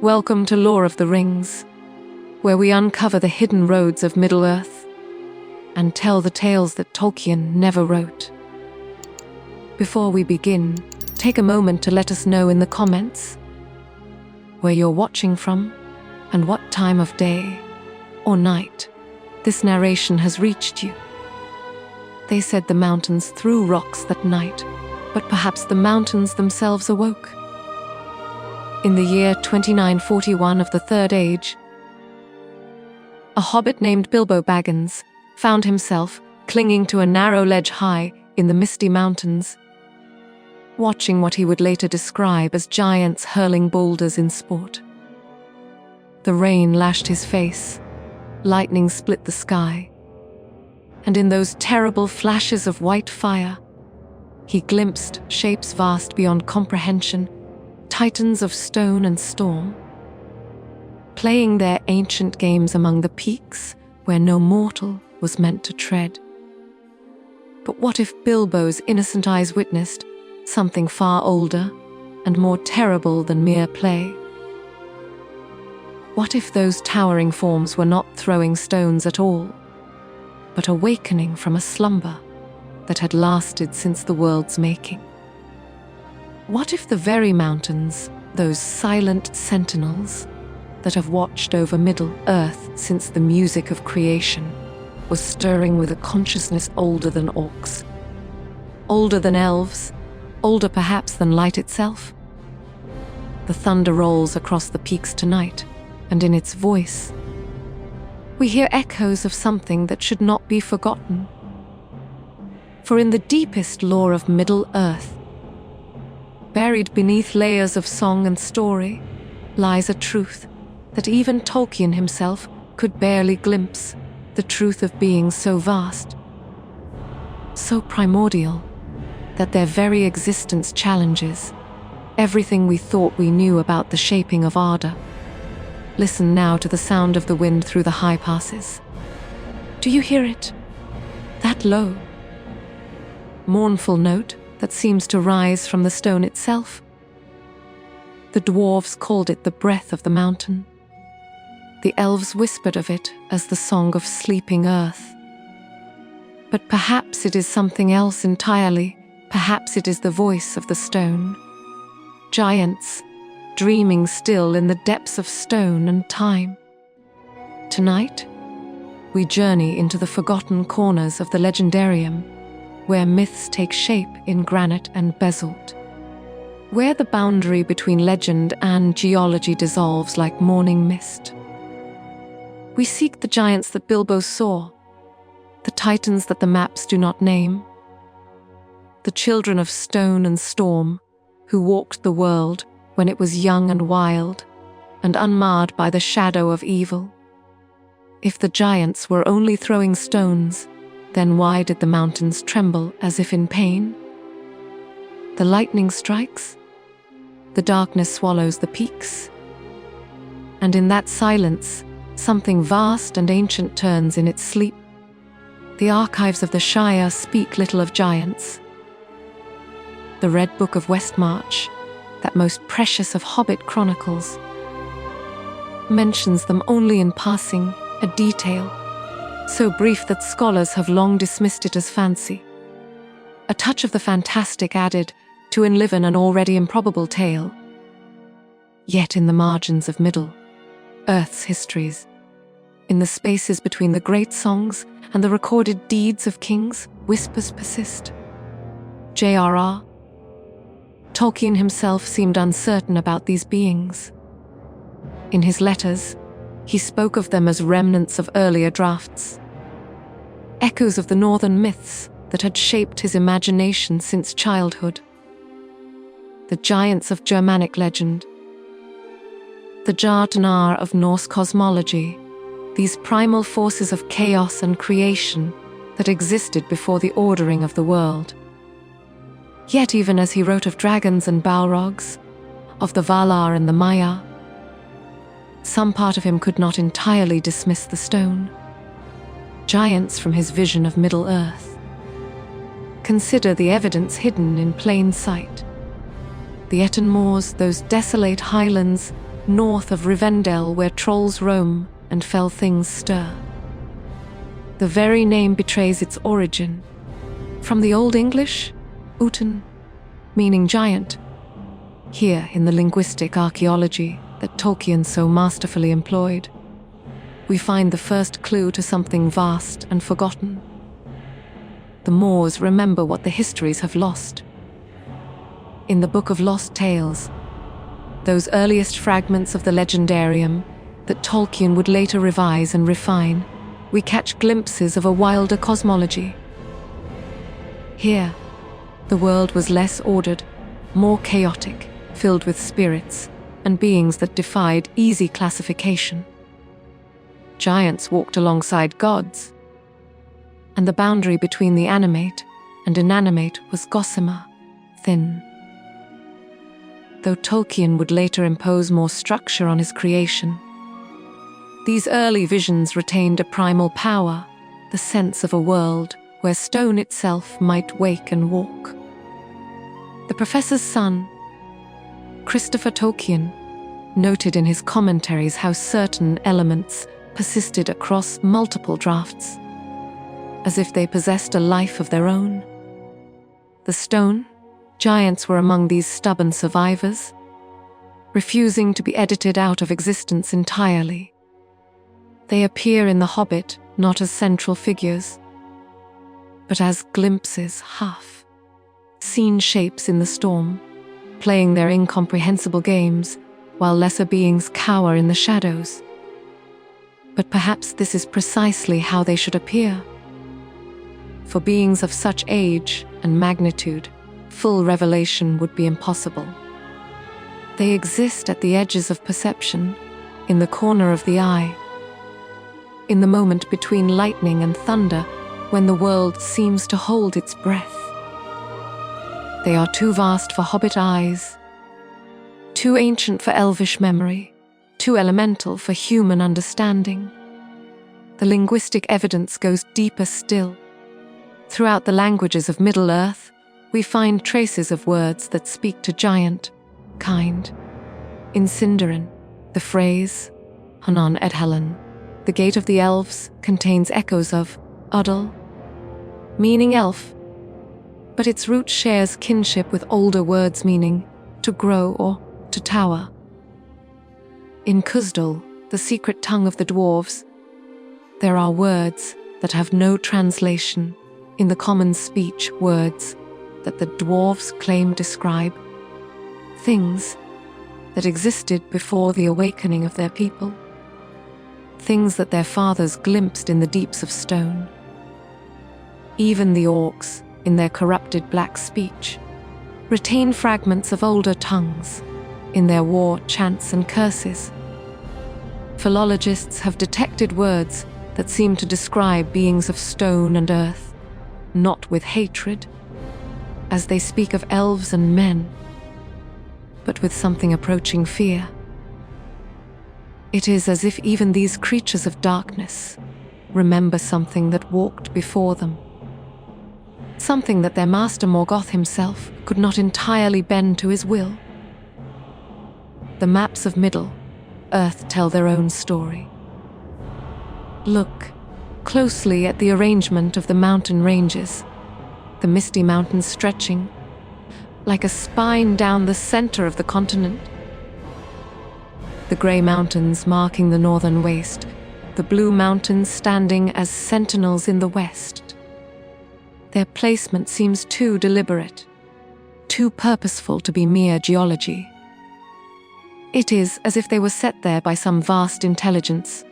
Welcome to Lore of the Rings, where we uncover the hidden roads of Middle-earth and tell the tales that Tolkien never wrote. Before we begin, take a moment to let us know in the comments where you're watching from and what time of day or night this narration has reached you. They said the mountains threw rocks that night, but perhaps the mountains themselves awoke. In the year 2941 of the Third Age, a hobbit named Bilbo Baggins found himself clinging to a narrow ledge high in the Misty Mountains, watching what he would later describe as giants hurling boulders in sport. The rain lashed his face, lightning split the sky, and in those terrible flashes of white fire, he glimpsed shapes vast beyond comprehension, titans of stone and storm, playing their ancient games among the peaks where no mortal was meant to tread. But what if Bilbo's innocent eyes witnessed something far older and more terrible than mere play? What if those towering forms were not throwing stones at all, but awakening from a slumber that had lasted since the world's making? What if the very mountains, those silent sentinels that have watched over Middle-earth since the music of creation, was stirring with a consciousness older than orcs, older than elves, older perhaps than light itself? The thunder rolls across the peaks tonight, and in its voice, we hear echoes of something that should not be forgotten. For in the deepest lore of Middle-earth, buried beneath layers of song and story, lies a truth that even Tolkien himself could barely glimpse, the truth of being so vast, so primordial, that their very existence challenges everything we thought we knew about the shaping of Arda. Listen now to the sound of the wind through the high passes. Do you hear it? That low, mournful note that seems to rise from the stone itself? The dwarves called it the breath of the mountain. The elves whispered of it as the song of sleeping earth. But perhaps it is something else entirely. Perhaps it is the voice of the stone. Giants, dreaming still in the depths of stone and time. Tonight, we journey into the forgotten corners of the legendarium, where myths take shape in granite and basalt, where the boundary between legend and geology dissolves like morning mist. We seek the giants that Bilbo saw, the titans that the maps do not name, the children of stone and storm who walked the world when it was young and wild and unmarred by the shadow of evil. If the giants were only throwing stones, then why did the mountains tremble as if in pain? The lightning strikes, the darkness swallows the peaks, and in that silence, something vast and ancient turns in its sleep. The archives of the Shire speak little of giants. The Red Book of Westmarch, that most precious of Hobbit chronicles, mentions them only in passing, a detail so brief that scholars have long dismissed it as fancy. A touch of the fantastic added to enliven an already improbable tale. Yet in the margins of Middle-earth's histories, in the spaces between the great songs and the recorded deeds of kings, whispers persist. J.R.R. Tolkien himself seemed uncertain about these beings. In his letters, he spoke of them as remnants of earlier drafts, echoes of the northern myths that had shaped his imagination since childhood. The giants of Germanic legend, the Jotnar of Norse cosmology, these primal forces of chaos and creation that existed before the ordering of the world. Yet even as he wrote of dragons and balrogs, of the Valar and the Maiar, some part of him could not entirely dismiss the stone. Giants from his vision of Middle-earth. Consider the evidence hidden in plain sight. The Eton Moors, those desolate highlands north of Rivendell, where trolls roam and fell things stir. The very name betrays its origin. From the Old English, Utin, meaning giant. Here, in the linguistic archaeology that Tolkien so masterfully employed, we find the first clue to something vast and forgotten. The Moors remember what the histories have lost. In the Book of Lost Tales, those earliest fragments of the legendarium that Tolkien would later revise and refine, we catch glimpses of a wilder cosmology. Here, the world was less ordered, more chaotic, filled with spirits and beings that defied easy classification. Giants walked alongside gods, and the boundary between the animate and inanimate was gossamer, thin. Though Tolkien would later impose more structure on his creation, these early visions retained a primal power, the sense of a world where stone itself might wake and walk. The professor's son, Christopher Tolkien, noted in his commentaries how certain elements persisted across multiple drafts, as if they possessed a life of their own. The stone giants were among these stubborn survivors, refusing to be edited out of existence entirely. They appear in The Hobbit not as central figures, but as glimpses, half-seen shapes in the storm, playing their incomprehensible games while lesser beings cower in the shadows. But perhaps this is precisely how they should appear. For beings of such age and magnitude, full revelation would be impossible. They exist at the edges of perception, in the corner of the eye, in the moment between lightning and thunder, when the world seems to hold its breath. They are too vast for hobbit eyes, too ancient for elvish memory, too elemental for human understanding. The linguistic evidence goes deeper still. Throughout the languages of Middle-earth, we find traces of words that speak to giant kind. In Sindarin, the phrase Hanan Edhalan, the gate of the elves, contains echoes of Udal, meaning elf, but its root shares kinship with older words meaning to grow or to tower. In Kuzdal, the secret tongue of the dwarves, there are words that have no translation in the common speech, words that the dwarves claim describe things that existed before the awakening of their people, things that their fathers glimpsed in the deeps of stone. Even the Orcs, in their corrupted black speech, retain fragments of older tongues in their war chants and curses. Philologists have detected words that seem to describe beings of stone and earth, not with hatred, as they speak of elves and men, but with something approaching fear. It is as if even these creatures of darkness remember something that walked before them, something that their master Morgoth himself could not entirely bend to his will. The maps of Middle-earth tell their own story. Look closely at the arrangement of the mountain ranges, the Misty Mountains stretching like a spine down the center of the continent. The grey mountains marking the northern waste, the blue mountains standing as sentinels in the west. Their placement seems too deliberate, too purposeful to be mere geology. It is as if they were set there by some vast intelligence,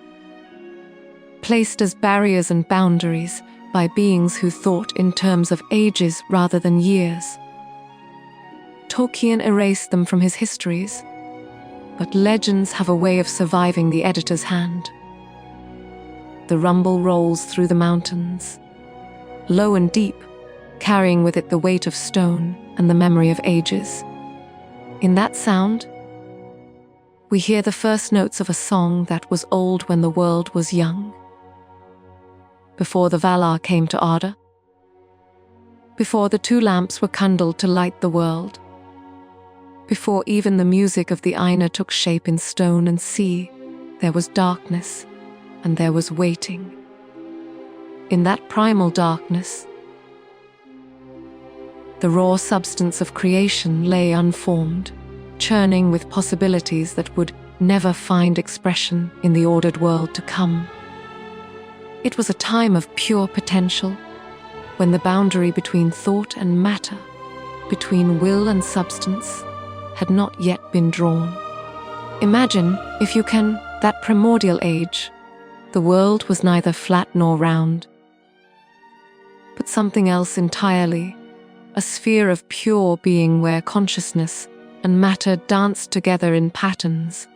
placed as barriers and boundaries by beings who thought in terms of ages rather than years. Tolkien erased them from his histories, but legends have a way of surviving the editor's hand. The rumble rolls through the mountains, low and deep, carrying with it the weight of stone and the memory of ages. In that sound, we hear the first notes of a song that was old when the world was young. Before the Valar came to Arda, before the two lamps were kindled to light the world, Before even the music of the Aina took shape in stone and sea, there was darkness, and there was waiting. In that primal darkness, the raw substance of creation lay unformed, churning with possibilities that would never find expression in the ordered world to come. It was a time of pure potential, when the boundary between thought and matter, between will and substance, had not yet been drawn. Imagine, if you can, that primordial age. The world was neither flat nor round, but something else entirely, a sphere of pure being where consciousness and matter danced together in patterns,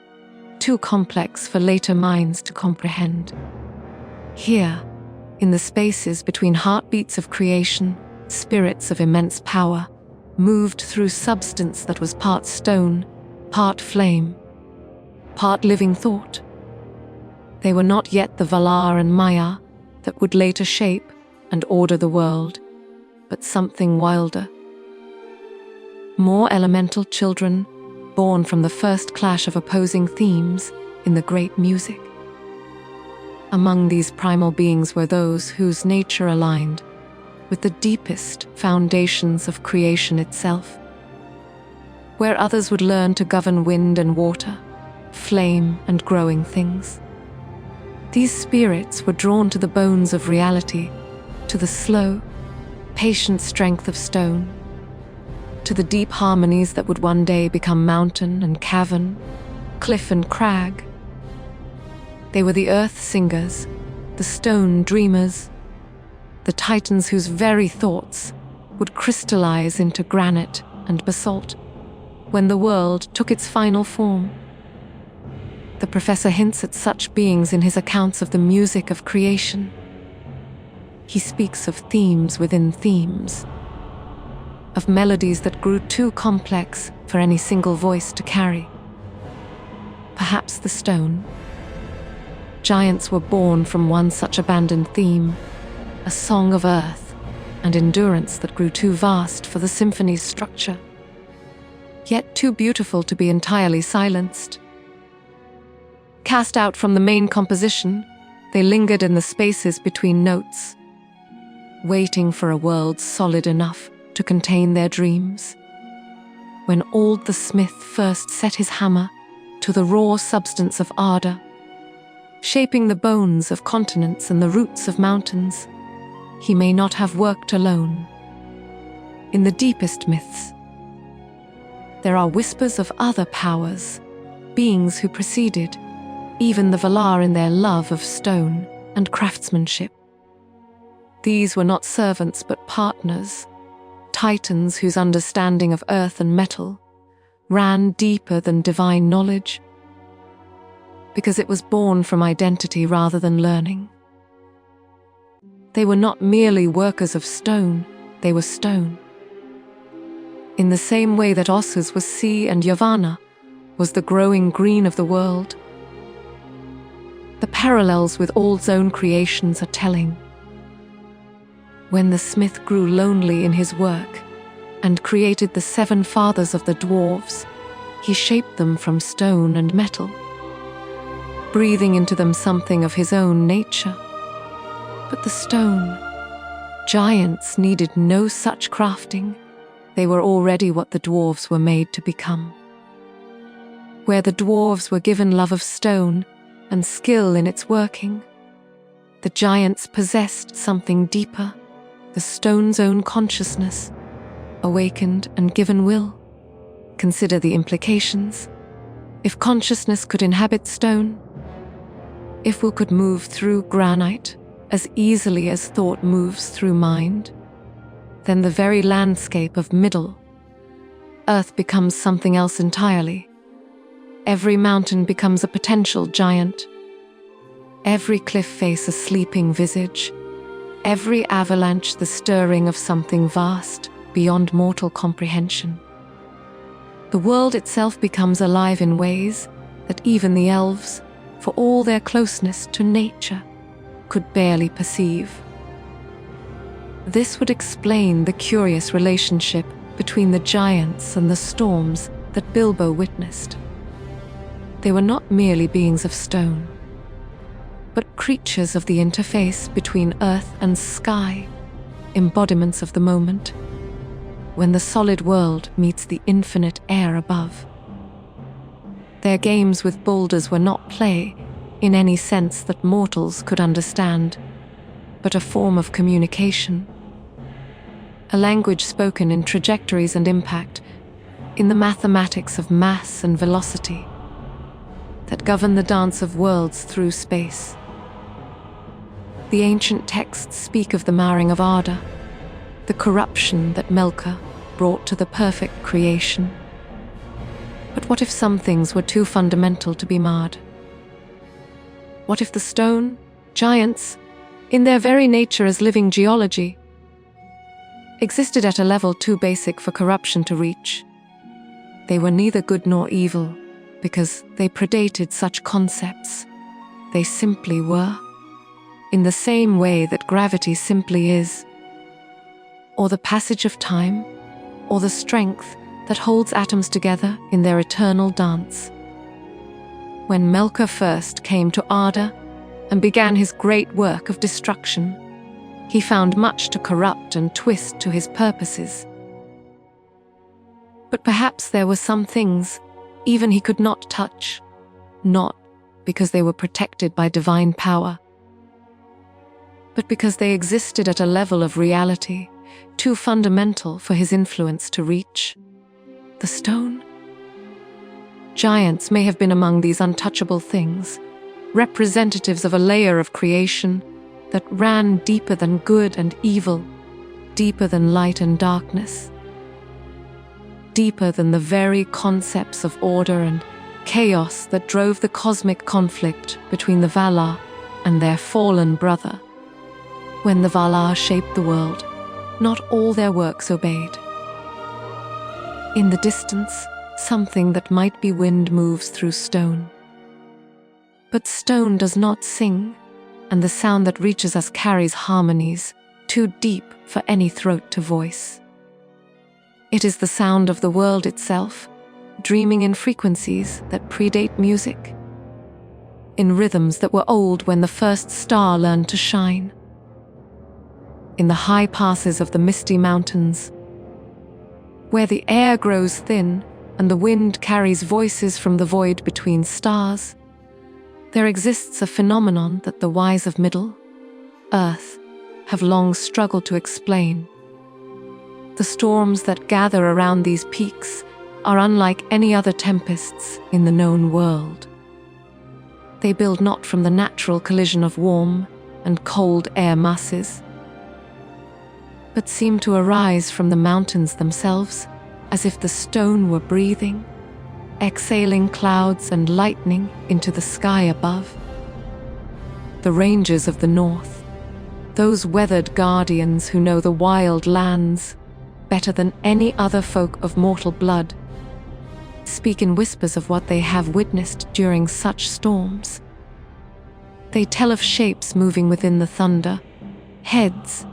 too complex for later minds to comprehend. Here, in the spaces between heartbeats of creation, spirits of immense power moved through substance that was part stone, part flame, part living thought. They were not yet the Valar and Maya that would later shape and order the world, but something wilder. More elemental children, born from the first clash of opposing themes in the great music. Among these primal beings were those whose nature aligned with the deepest foundations of creation itself, where others would learn to govern wind and water, flame and growing things. These spirits were drawn to the bones of reality, to the slow, patient strength of stone, to the deep harmonies that would one day become mountain and cavern, cliff and crag. They were the earth singers, the stone dreamers, the titans whose very thoughts would crystallize into granite and basalt when the world took its final form. The professor hints at such beings in his accounts of the music of creation. He speaks of themes within themes, of melodies that grew too complex for any single voice to carry. Perhaps the stone. Giants were born from one such abandoned theme, a song of earth and endurance that grew too vast for the symphony's structure, yet too beautiful to be entirely silenced. Cast out from the main composition, they lingered in the spaces between notes, waiting for a world solid enough to contain their dreams. When Ald the smith first set his hammer to the raw substance of ardor, shaping the bones of continents and the roots of mountains, he may not have worked alone. In the deepest myths, there are whispers of other powers, beings who preceded even the Valar in their love of stone and craftsmanship. These were not servants but partners, titans whose understanding of earth and metal ran deeper than divine knowledge, because it was born from identity rather than learning. They were not merely workers of stone, they were stone. In the same way that Ossus was sea and Yavanna was the growing green of the world, the parallels with Ald's own creations are telling. When the smith grew lonely in his work and created the 7 fathers of the dwarves, he shaped them from stone and metal, breathing into them something of his own nature. But the stone giants needed no such crafting. They were already what the dwarves were made to become. Where the dwarves were given love of stone and skill in its working, the giants possessed something deeper, the stone's own consciousness, awakened and given will. Consider the implications. If consciousness could inhabit stone, if will could move through granite as easily as thought moves through mind, then the very landscape of Middle Earth becomes something else entirely. Every mountain becomes a potential giant, every cliff face a sleeping visage, every avalanche the stirring of something vast beyond mortal comprehension. The world itself becomes alive in ways that even the elves, for all their closeness to nature, could barely perceive. This would explain the curious relationship between the giants and the storms that Bilbo witnessed. They were not merely beings of stone, but creatures of the interface between earth and sky, embodiments of the moment, when the solid world meets the infinite air above. Their games with boulders were not play in any sense that mortals could understand, but a form of communication. A language spoken in trajectories and impact, in the mathematics of mass and velocity, that govern the dance of worlds through space. The ancient texts speak of the marring of Arda, the corruption that Melka brought to the perfect creation. But what if some things were too fundamental to be marred? What if the stone, giants, in their very nature as living geology, existed at a level too basic for corruption to reach? They were neither good nor evil, because they predated such concepts. They simply were, in the same way that gravity simply is, or the passage of time, or the strength that holds atoms together in their eternal dance. When Melka first came to Arda and began his great work of destruction, he found much to corrupt and twist to his purposes. But perhaps there were some things even he could not touch, not because they were protected by divine power, but because they existed at a level of reality too fundamental for his influence to reach. The stone? Giants may have been among these untouchable things, representatives of a layer of creation that ran deeper than good and evil, deeper than light and darkness, deeper than the very concepts of order and chaos that drove the cosmic conflict between the Valar and their fallen brother. When the Valar shaped the world, not all their works obeyed. In the distance, something that might be wind moves through stone. But stone does not sing, and the sound that reaches us carries harmonies too deep for any throat to voice. It is the sound of the world itself, dreaming in frequencies that predate music, in rhythms that were old when the first star learned to shine. In the high passes of the Misty Mountains, where the air grows thin and the wind carries voices from the void between stars, there exists a phenomenon that the wise of Middle Earth have long struggled to explain. The storms that gather around these peaks are unlike any other tempests in the known world. They build not from the natural collision of warm and cold air masses, but seem to arise from the mountains themselves, as if the stone were breathing, exhaling clouds and lightning into the sky above. The ranges of the north, those weathered guardians who know the wild lands better than any other folk of mortal blood, speak in whispers of what they have witnessed during such storms. They tell of shapes moving within the thunder, heads,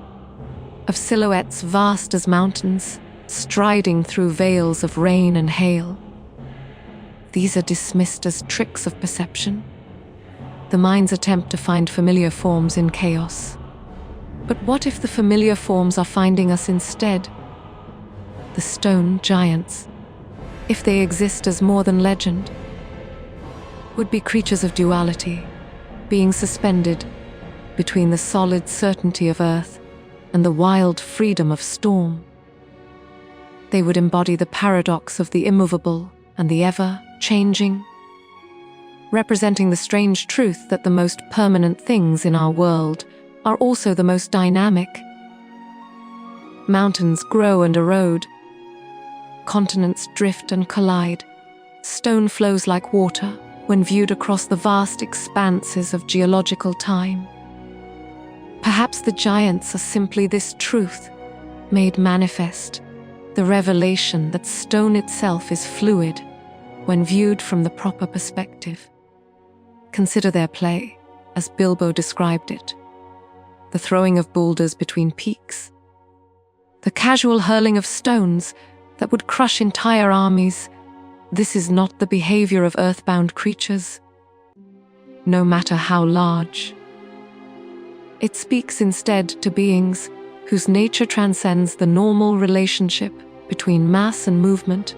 of silhouettes vast as mountains, striding through veils of rain and hail. These are dismissed as tricks of perception, the mind's attempt to find familiar forms in chaos. But what if the familiar forms are finding us instead? The stone giants, if they exist as more than legend, would be creatures of duality, being suspended between the solid certainty of earth and the wild freedom of storm. They would embody the paradox of the immovable and the ever-changing, representing the strange truth that the most permanent things in our world are also the most dynamic. Mountains grow and erode, continents drift and collide, stone flows like water when viewed across the vast expanses of geological time. Perhaps the giants are simply this truth, made manifest, the revelation that stone itself is fluid when viewed from the proper perspective. Consider their play, as Bilbo described it. The throwing of boulders between peaks, the casual hurling of stones that would crush entire armies, this is not the behavior of earthbound creatures, no matter how large. It speaks instead to beings whose nature transcends the normal relationship between mass and movement,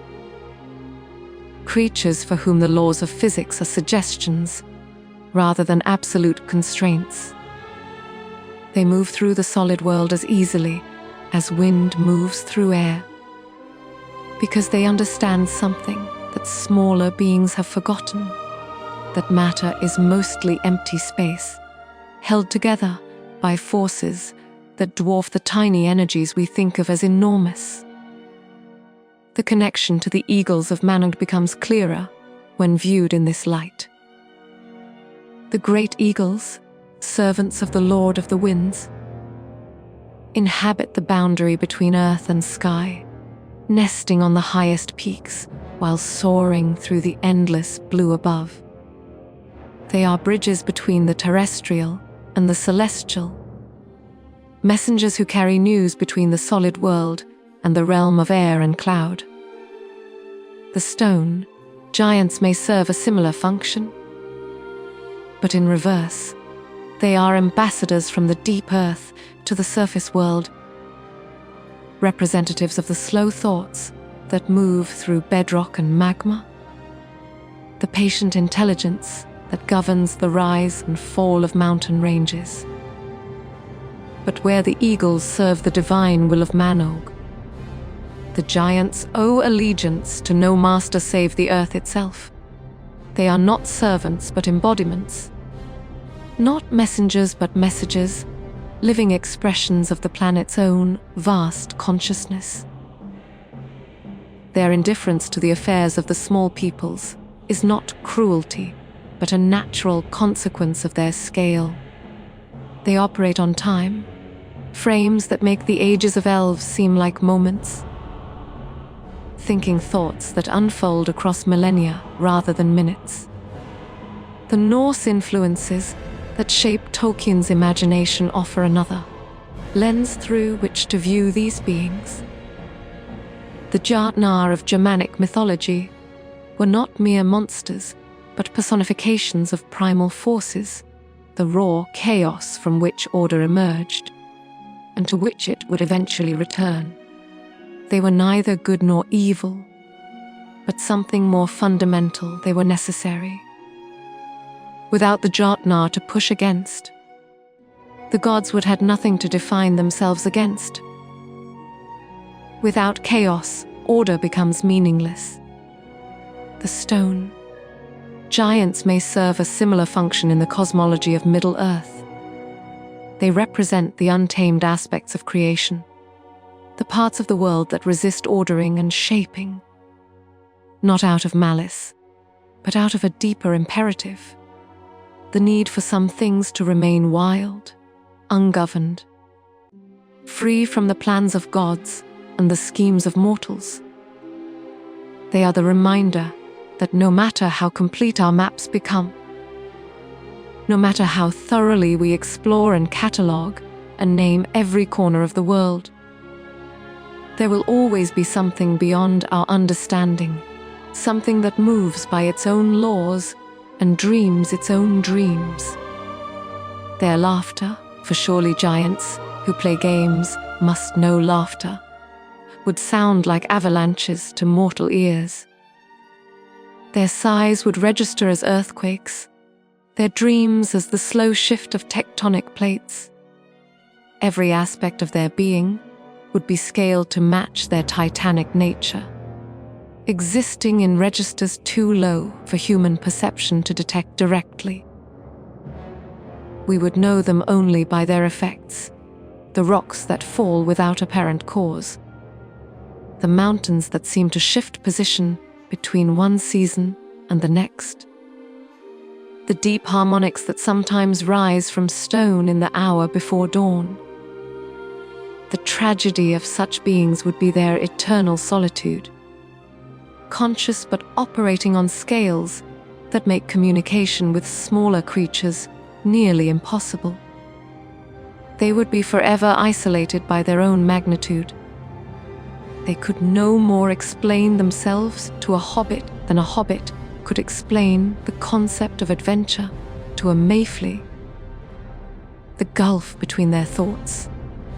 creatures for whom the laws of physics are suggestions rather than absolute constraints. They move through the solid world as easily as wind moves through air, because they understand something that smaller beings have forgotten, that matter is mostly empty space, held together by forces that dwarf the tiny energies we think of as enormous. The connection to the eagles of Manog becomes clearer when viewed in this light. The great eagles, servants of the Lord of the Winds, inhabit the boundary between earth and sky, nesting on the highest peaks while soaring through the endless blue above. They are bridges between the terrestrial and the celestial, messengers who carry news between the solid world and the realm of air and cloud. The stone giants may serve a similar function, but in reverse, they are ambassadors from the deep earth to the surface world, representatives of the slow thoughts that move through bedrock and magma, the patient intelligence that governs the rise and fall of mountain ranges. But where the eagles serve the divine will of Manog, the giants owe allegiance to no master save the earth itself. They are not servants but embodiments, not messengers but messages, living expressions of the planet's own vast consciousness. Their indifference to the affairs of the small peoples is not cruelty, but a natural consequence of their scale. They operate on time, frames that make the ages of elves seem like moments, thinking thoughts that unfold across millennia rather than minutes. The Norse influences that shape Tolkien's imagination offer another lens through which to view these beings. The Jotnar of Germanic mythology were not mere monsters, but personifications of primal forces, the raw chaos from which order emerged, and to which it would eventually return. They were neither good nor evil, but something more fundamental. They were necessary. Without the Jotnar to push against, the gods would have nothing to define themselves against. Without chaos, order becomes meaningless. The stone giants may serve a similar function in the cosmology of Middle-earth. They represent the untamed aspects of creation, the parts of the world that resist ordering and shaping, not out of malice, but out of a deeper imperative, the need for some things to remain wild, ungoverned, free from the plans of gods and the schemes of mortals. They are the reminder that no matter how complete our maps become, no matter how thoroughly we explore and catalogue and name every corner of the world, there will always be something beyond our understanding, something that moves by its own laws and dreams its own dreams. Their laughter, for surely giants who play games must know laughter, would sound like avalanches to mortal ears. Their sighs would register as earthquakes, their dreams as the slow shift of tectonic plates. Every aspect of their being would be scaled to match their titanic nature, existing in registers too low for human perception to detect directly. We would know them only by their effects, the rocks that fall without apparent cause, the mountains that seem to shift position between one season and the next, the deep harmonics that sometimes rise from stone in the hour before dawn. The tragedy of such beings would be their eternal solitude, conscious but operating on scales that make communication with smaller creatures nearly impossible. They would be forever isolated by their own magnitude, They could no more explain themselves to a hobbit than a hobbit could explain the concept of adventure to a mayfly. The gulf between their thoughts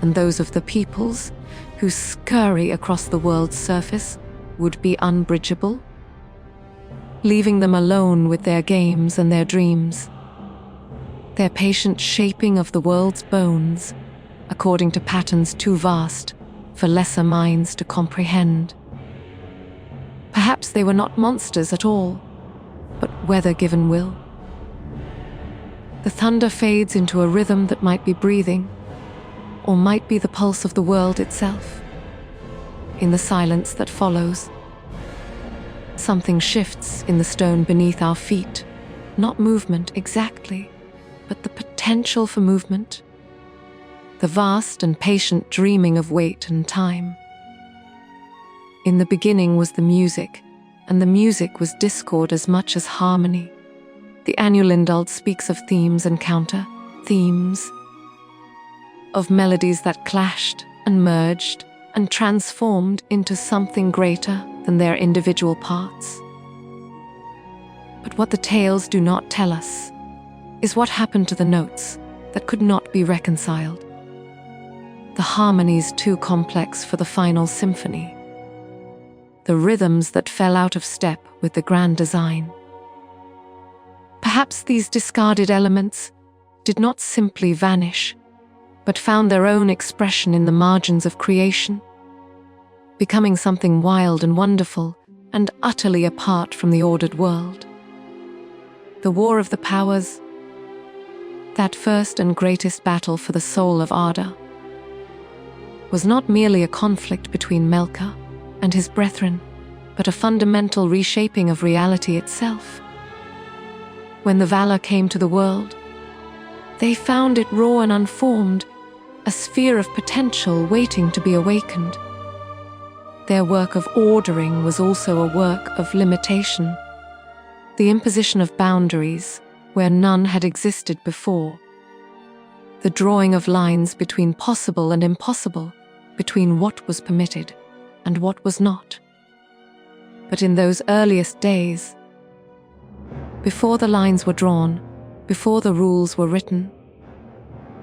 and those of the peoples who scurry across the world's surface would be unbridgeable, leaving them alone with their games and their dreams, their patient shaping of the world's bones according to patterns too vast for lesser minds to comprehend. Perhaps they were not monsters at all, but weather-given will. The thunder fades into a rhythm that might be breathing, or might be the pulse of the world itself. In the silence that follows, something shifts in the stone beneath our feet, not movement exactly, but the potential for movement, the vast and patient dreaming of weight and time. In the beginning was the music, and the music was discord as much as harmony. The Annulindald speaks of themes and counter-themes, of melodies that clashed and merged and transformed into something greater than their individual parts. But what the tales do not tell us is what happened to the notes that could not be reconciled, the harmonies too complex for the final symphony, the rhythms that fell out of step with the grand design. Perhaps these discarded elements did not simply vanish, but found their own expression in the margins of creation, becoming something wild and wonderful and utterly apart from the ordered world. The War of the Powers, that first and greatest battle for the soul of Arda, was not merely a conflict between Melkor and his brethren, but a fundamental reshaping of reality itself. When the Valar came to the world, they found it raw and unformed, a sphere of potential waiting to be awakened. Their work of ordering was also a work of limitation, the imposition of boundaries where none had existed before, the drawing of lines between possible and impossible, between what was permitted and what was not. But in those earliest days, before the lines were drawn, before the rules were written,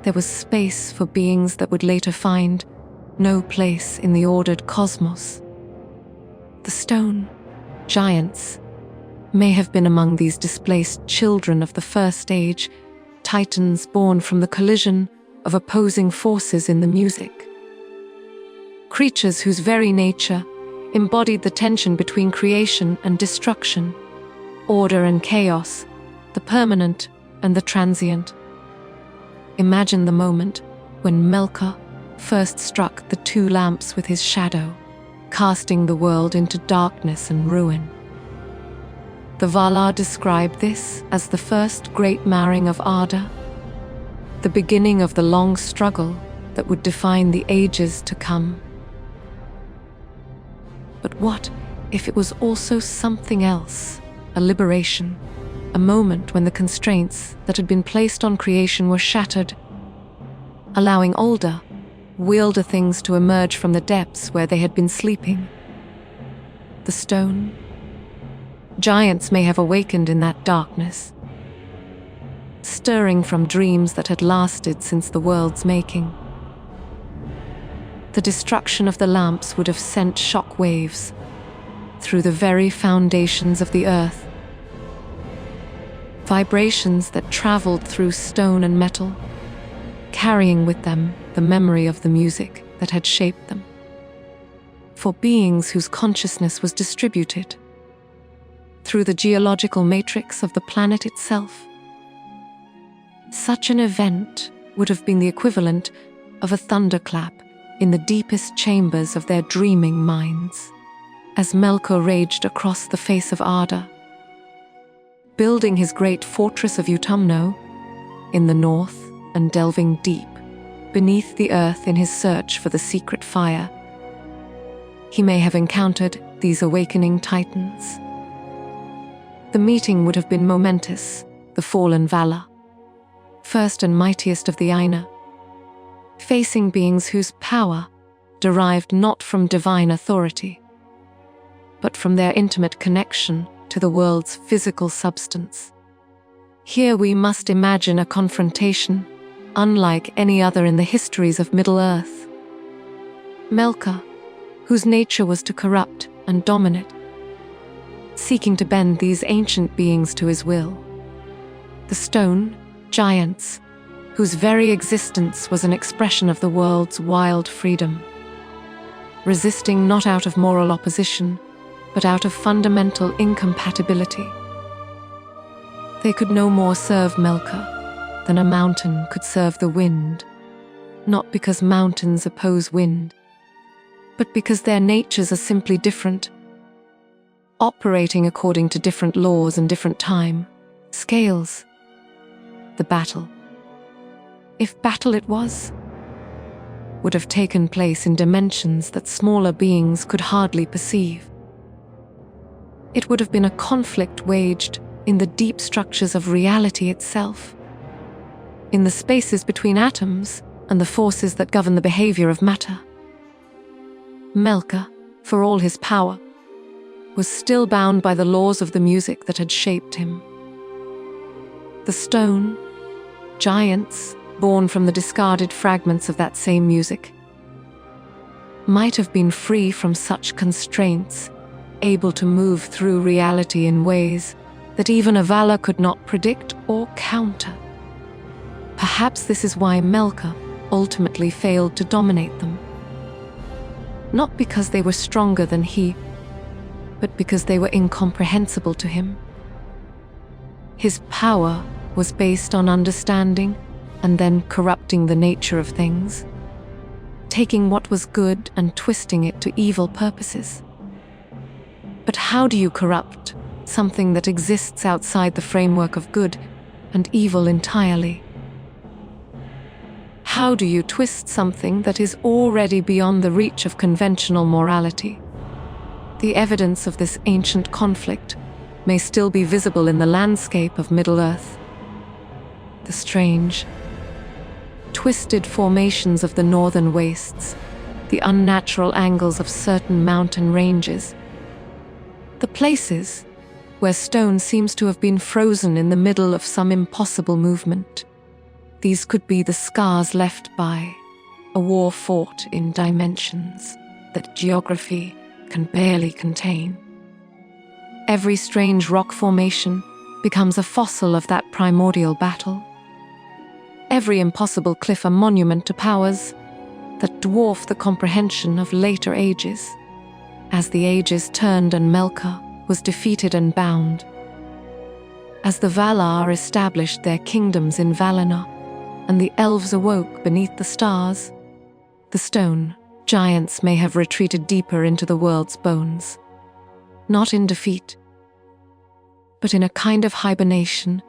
there was space for beings that would later find no place in the ordered cosmos. The stone giants may have been among these displaced children of the first age, titans born from the collision of opposing forces in the music. Creatures whose very nature embodied the tension between creation and destruction, order and chaos, the permanent and the transient. Imagine the moment when Melkor first struck the two lamps with his shadow, casting the world into darkness and ruin. The Valar described this as the first great marring of Arda, the beginning of the long struggle that would define the ages to come. But what if it was also something else, a liberation, a moment when the constraints that had been placed on creation were shattered, allowing older, wilder things to emerge from the depths where they had been sleeping? The stone giants may have awakened in that darkness, stirring from dreams that had lasted since the world's making. The destruction of the lamps would have sent shock waves through the very foundations of the earth, vibrations that traveled through stone and metal, carrying with them the memory of the music that had shaped them. For beings whose consciousness was distributed through the geological matrix of the planet itself, such an event would have been the equivalent of a thunderclap in the deepest chambers of their dreaming minds, as Melkor raged across the face of Arda, building his great fortress of Utumno in the north and delving deep beneath the earth in his search for the secret fire. He may have encountered these awakening titans. The meeting would have been momentous, the fallen Valar, first and mightiest of the Aina, facing beings whose power derived not from divine authority, but from their intimate connection to the world's physical substance. Here we must imagine a confrontation unlike any other in the histories of Middle-earth. Melkor, whose nature was to corrupt and dominate, seeking to bend these ancient beings to his will. The stone giants, whose very existence was an expression of the world's wild freedom, resisting not out of moral opposition, but out of fundamental incompatibility. They could no more serve Melkor than a mountain could serve the wind, not because mountains oppose wind, but because their natures are simply different, operating according to different laws and different time scales. The battle, if battle it was, would have taken place in dimensions that smaller beings could hardly perceive. It would have been a conflict waged in the deep structures of reality itself, in the spaces between atoms and the forces that govern the behavior of matter. Melkor, for all his power, was still bound by the laws of the music that had shaped him. The stone giants, born from the discarded fragments of that same music, might have been free from such constraints, able to move through reality in ways that even a Valar could not predict or counter. Perhaps this is why Melkor ultimately failed to dominate them. Not because they were stronger than he, but because they were incomprehensible to him. His power was based on understanding and then corrupting the nature of things, taking what was good and twisting it to evil purposes. But how do you corrupt something that exists outside the framework of good and evil entirely? How do you twist something that is already beyond the reach of conventional morality? The evidence of this ancient conflict may still be visible in the landscape of Middle-earth. The strange, twisted formations of the northern wastes, the unnatural angles of certain mountain ranges, the places where stone seems to have been frozen in the middle of some impossible movement. These could be the scars left by a war fought in dimensions that geography can barely contain. Every strange rock formation becomes a fossil of that primordial battle. Every impossible cliff a monument to powers that dwarf the comprehension of later ages. As the ages turned and Melkor was defeated and bound. As the Valar established their kingdoms in Valinor, and the elves awoke beneath the stars, the stone giants may have retreated deeper into the world's bones. Not in defeat, but in a kind of hibernation,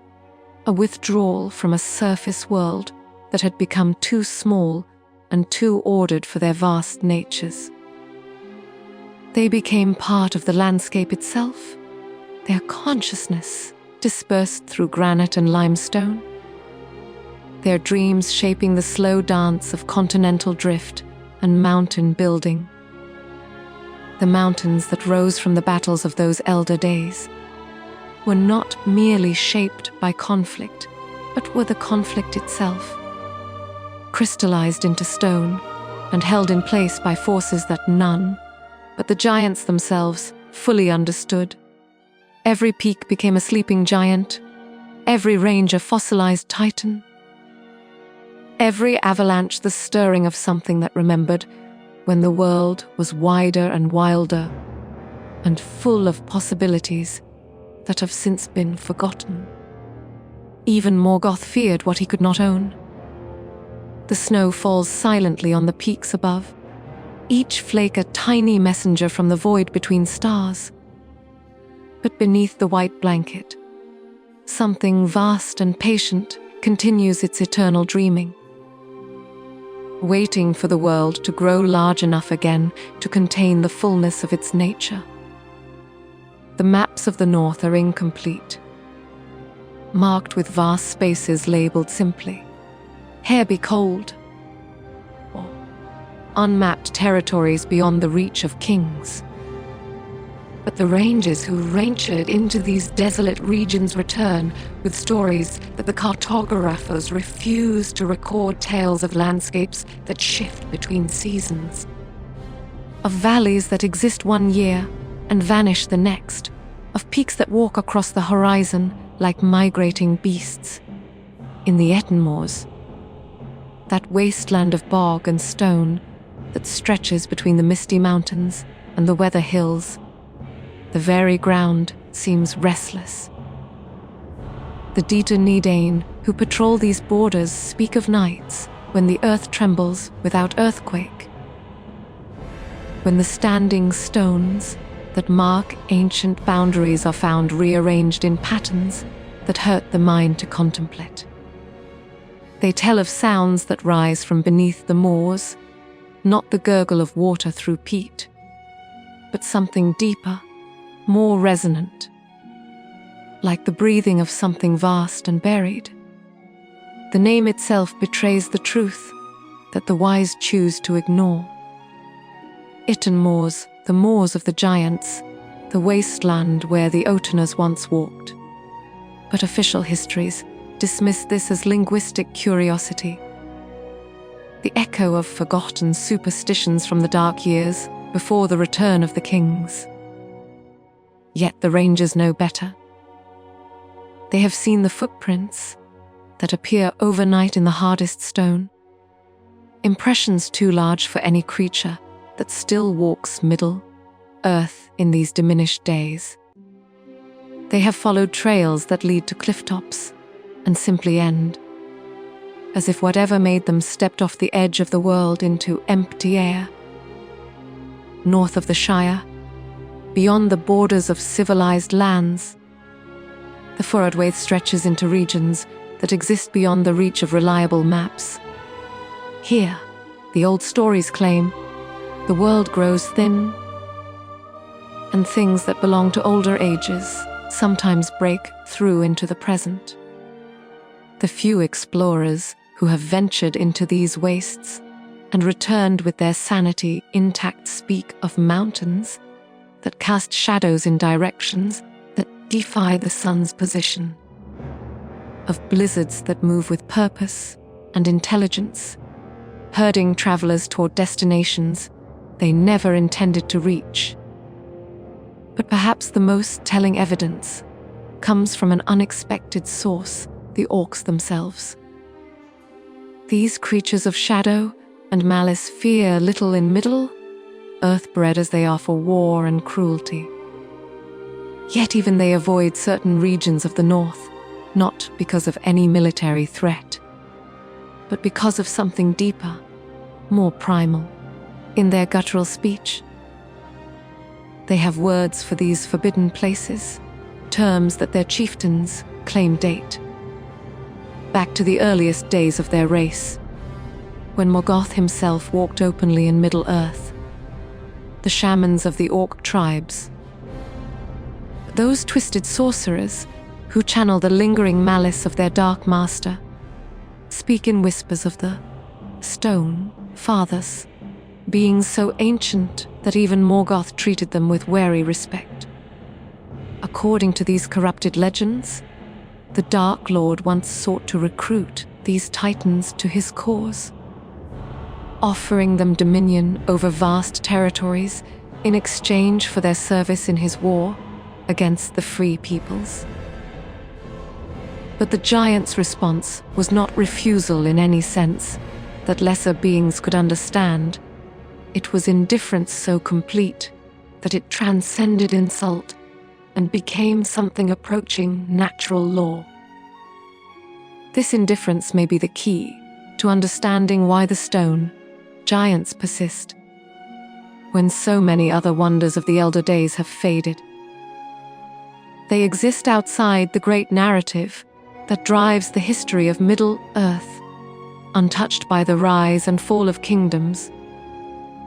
a withdrawal from a surface world that had become too small and too ordered for their vast natures. They became part of the landscape itself, their consciousness dispersed through granite and limestone, their dreams shaping the slow dance of continental drift and mountain building. The mountains that rose from the battles of those elder days were not merely shaped by conflict, but were the conflict itself, crystallized into stone and held in place by forces that none, but the giants themselves, fully understood. Every peak became a sleeping giant, every range a fossilized titan, every avalanche the stirring of something that remembered when the world was wider and wilder and full of possibilities that have since been forgotten. Even Morgoth feared what he could not own. The snow falls silently on the peaks above, each flake a tiny messenger from the void between stars. But beneath the white blanket, something vast and patient continues its eternal dreaming, waiting for the world to grow large enough again to contain the fullness of its nature. The maps of the north are incomplete, marked with vast spaces labeled simply, "Here be cold," or unmapped territories beyond the reach of kings. But the rangers who ventured into these desolate regions return with stories that the cartographers refuse to record, tales of landscapes that shift between seasons, of valleys that exist one year and vanish the next, of peaks that walk across the horizon like migrating beasts. In the Ettenmoors, that wasteland of bog and stone that stretches between the Misty Mountains and the weather hills, the very ground seems restless. The Dita Nidane who patrol these borders speak of nights when the earth trembles without earthquake, when the standing stones that mark ancient boundaries are found rearranged in patterns that hurt the mind to contemplate. They tell of sounds that rise from beneath the moors, not the gurgle of water through peat, but something deeper, more resonant, like the breathing of something vast and buried. The name itself betrays the truth that the wise choose to ignore. Itten Moors, the moors of the giants, the wasteland where the Otaners once walked. But official histories dismiss this as linguistic curiosity, the echo of forgotten superstitions from the dark years before the return of the kings. Yet the rangers know better. They have seen the footprints that appear overnight in the hardest stone, impressions too large for any creature that still walks middle earth in these diminished days. They have followed trails that lead to cliff tops and simply end, as if whatever made them stepped off the edge of the world into empty air. North of the Shire, beyond the borders of civilized lands, the Forodwaith stretches into regions that exist beyond the reach of reliable maps. Here, the old stories claim, the world grows thin, and things that belong to older ages sometimes break through into the present. The few explorers who have ventured into these wastes and returned with their sanity intact speak of mountains that cast shadows in directions that defy the sun's position, of blizzards that move with purpose and intelligence, herding travelers toward destinations they never intended to reach. But perhaps the most telling evidence comes from an unexpected source, the Orcs themselves. These creatures of shadow and malice fear little in Middle, earth-bred as they are for war and cruelty. Yet even they avoid certain regions of the north, not because of any military threat, but because of something deeper, more primal. In their guttural speech, they have words for these forbidden places, terms that their chieftains claim date back to the earliest days of their race, when Morgoth himself walked openly in Middle-earth, the shamans of the Orc tribes. Those twisted sorcerers who channel the lingering malice of their dark master speak in whispers of the stone fathers, beings so ancient that even Morgoth treated them with wary respect. According to these corrupted legends, the Dark Lord once sought to recruit these titans to his cause, offering them dominion over vast territories in exchange for their service in his war against the free peoples. But the giants' response was not refusal in any sense that lesser beings could understand. It was indifference so complete that it transcended insult and became something approaching natural law. This indifference may be the key to understanding why the stone giants persist, when so many other wonders of the elder days have faded. They exist outside the great narrative that drives the history of Middle-earth, untouched by the rise and fall of kingdoms,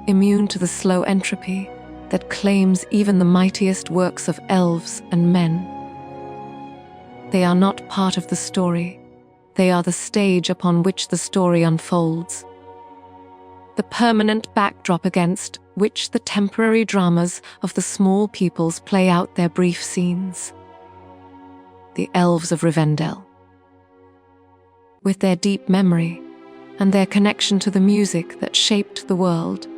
immune to the slow entropy that claims even the mightiest works of elves and men. They are not part of the story, they are the stage upon which the story unfolds. the permanent backdrop against which the temporary dramas of the small peoples play out their brief scenes. The elves of Rivendell, with their deep memory and their connection to the music that shaped the world,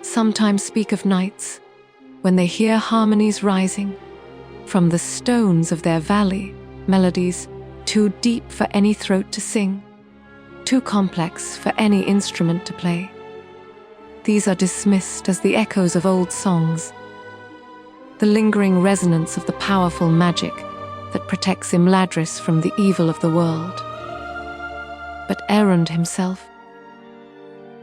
sometimes speak of nights when they hear harmonies rising from the stones of their valley, melodies too deep for any throat to sing, too complex for any instrument to play. These are dismissed as the echoes of old songs, the lingering resonance of the powerful magic that protects Imladris from the evil of the world. But Elrond himself,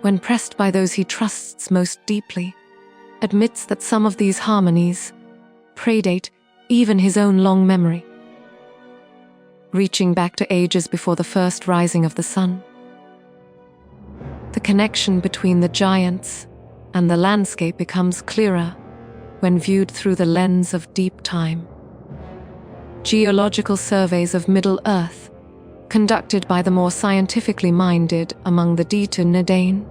when pressed by those he trusts most deeply, admits that some of these harmonies predate even his own long memory, reaching back to ages before the first rising of the sun. The connection between the giants and the landscape becomes clearer when viewed through the lens of deep time. Geological surveys of Middle-earth, conducted by the more scientifically minded among the Dieter Nedain,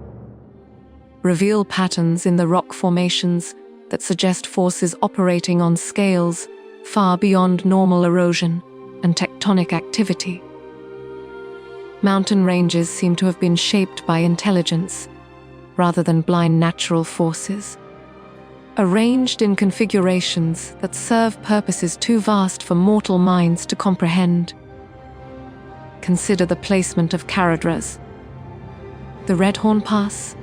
reveal patterns in the rock formations that suggest forces operating on scales far beyond normal erosion and tectonic activity. Mountain ranges seem to have been shaped by intelligence, rather than blind natural forces, arranged in configurations that serve purposes too vast for mortal minds to comprehend. Consider the placement of Caradhras, the Redhorn Pass,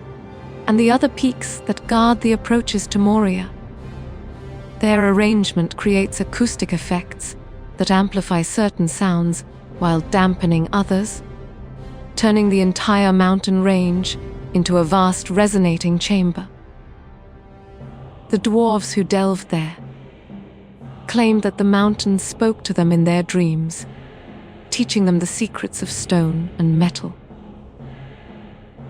and the other peaks that guard the approaches to Moria. Their arrangement creates acoustic effects that amplify certain sounds while dampening others, turning the entire mountain range into a vast resonating chamber. The dwarves who delved there claimed that the mountains spoke to them in their dreams, teaching them the secrets of stone and metal.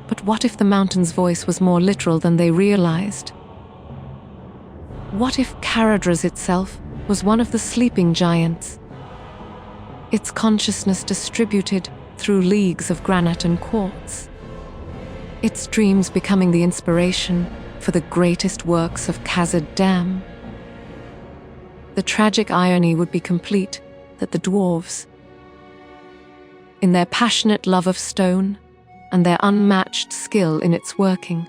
But what if the mountain's voice was more literal than they realized? What if Caradhras itself was one of the sleeping giants, its consciousness distributed through leagues of granite and quartz, its dreams becoming the inspiration for the greatest works of Khazad Dam? The tragic irony would be complete that the dwarves, in their passionate love of stone and their unmatched skill in its working,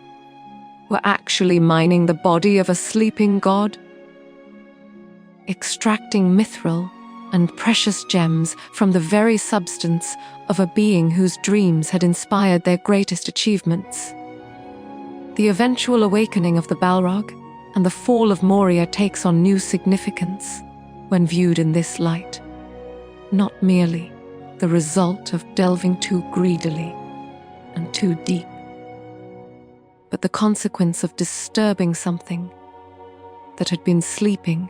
were actually mining the body of a sleeping god, extracting mithril and precious gems from the very substance of a being whose dreams had inspired their greatest achievements. The eventual awakening of the Balrog and the fall of Moria takes on new significance when viewed in this light, not merely the result of delving too greedily and too deep, but the consequence of disturbing something that had been sleeping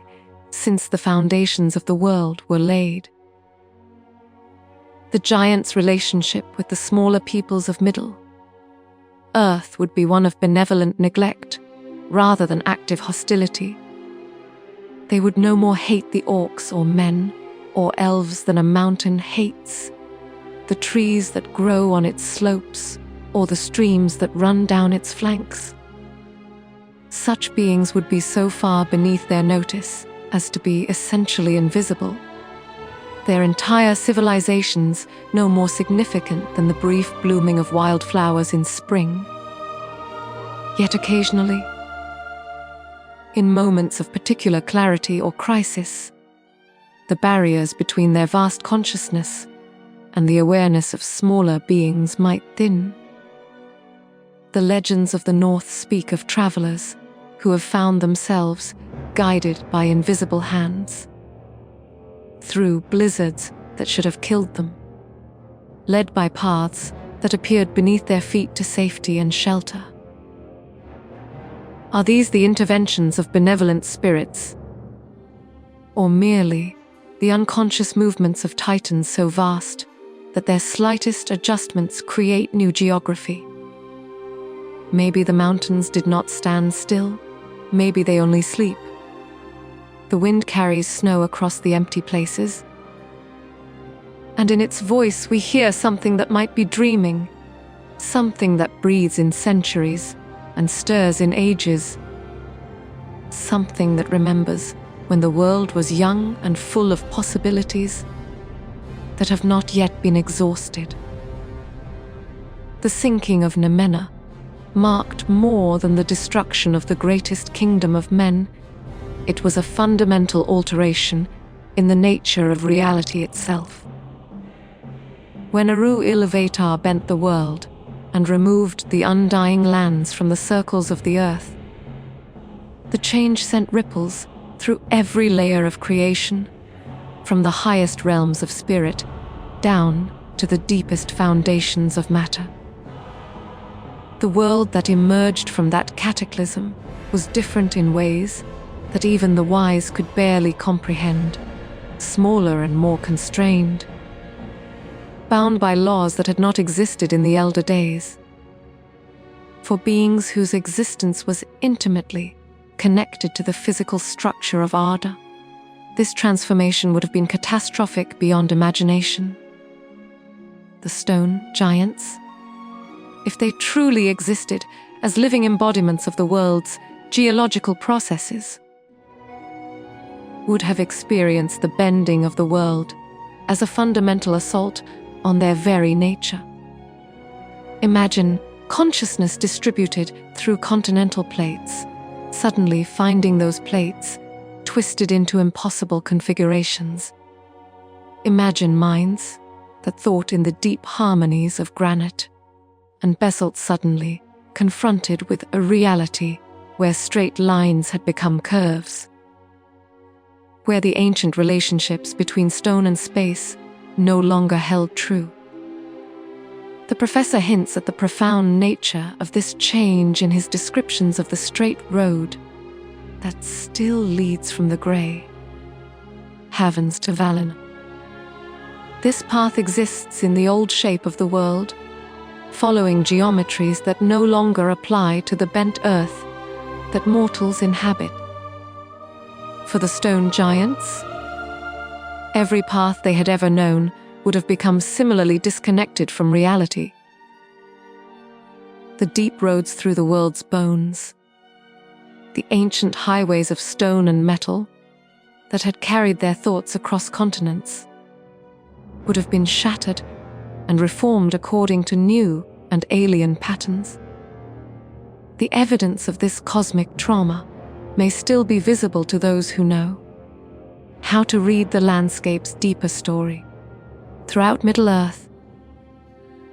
since the foundations of the world were laid. The giants' relationship with the smaller peoples of Middle-earth would be one of benevolent neglect rather than active hostility. They would no more hate the orcs or men or elves than a mountain hates the trees that grow on its slopes or the streams that run down its flanks. Such beings would be so far beneath their notice as to be essentially invisible, their entire civilizations no more significant than the brief blooming of wildflowers in spring. Yet occasionally, in moments of particular clarity or crisis, the barriers between their vast consciousness and the awareness of smaller beings might thin. The legends of the North speak of travelers who have found themselves guided by invisible hands, through blizzards that should have killed them, led by paths that appeared beneath their feet to safety and shelter. Are these the interventions of benevolent spirits, or merely the unconscious movements of titans so vast that their slightest adjustments create new geography? Maybe the mountains did not stand still, maybe they only sleep. The wind carries snow across the empty places, and in its voice we hear something that might be dreaming, something that breathes in centuries and stirs in ages, something that remembers when the world was young and full of possibilities that have not yet been exhausted. The sinking of Nemena marked more than the destruction of the greatest kingdom of men. It was a fundamental alteration in the nature of reality itself. When Eru-Ilúvatar bent the world and removed the undying lands from the circles of the earth, the change sent ripples through every layer of creation, from the highest realms of spirit down to the deepest foundations of matter. The world that emerged from that cataclysm was different in ways that even the wise could barely comprehend, smaller and more constrained, bound by laws that had not existed in the elder days. For beings whose existence was intimately connected to the physical structure of Arda, this transformation would have been catastrophic beyond imagination. The stone giants, if they truly existed as living embodiments of the world's geological processes, would have experienced the bending of the world as a fundamental assault on their very nature. Imagine consciousness distributed through continental plates, suddenly finding those plates twisted into impossible configurations. Imagine minds that thought in the deep harmonies of granite and basalt suddenly confronted with a reality where straight lines had become curves, where the ancient relationships between stone and space no longer held true. The professor hints at the profound nature of this change in his descriptions of the straight road that still leads from the grey heavens to Valinor. This path exists in the old shape of the world, following geometries that no longer apply to the bent earth that mortals inhabit. For the stone giants, every path they had ever known would have become similarly disconnected from reality. The deep roads through the world's bones, the ancient highways of stone and metal that had carried their thoughts across continents, would have been shattered and reformed according to new and alien patterns. The evidence of this cosmic trauma may still be visible to those who know how to read the landscape's deeper story. Throughout Middle-earth,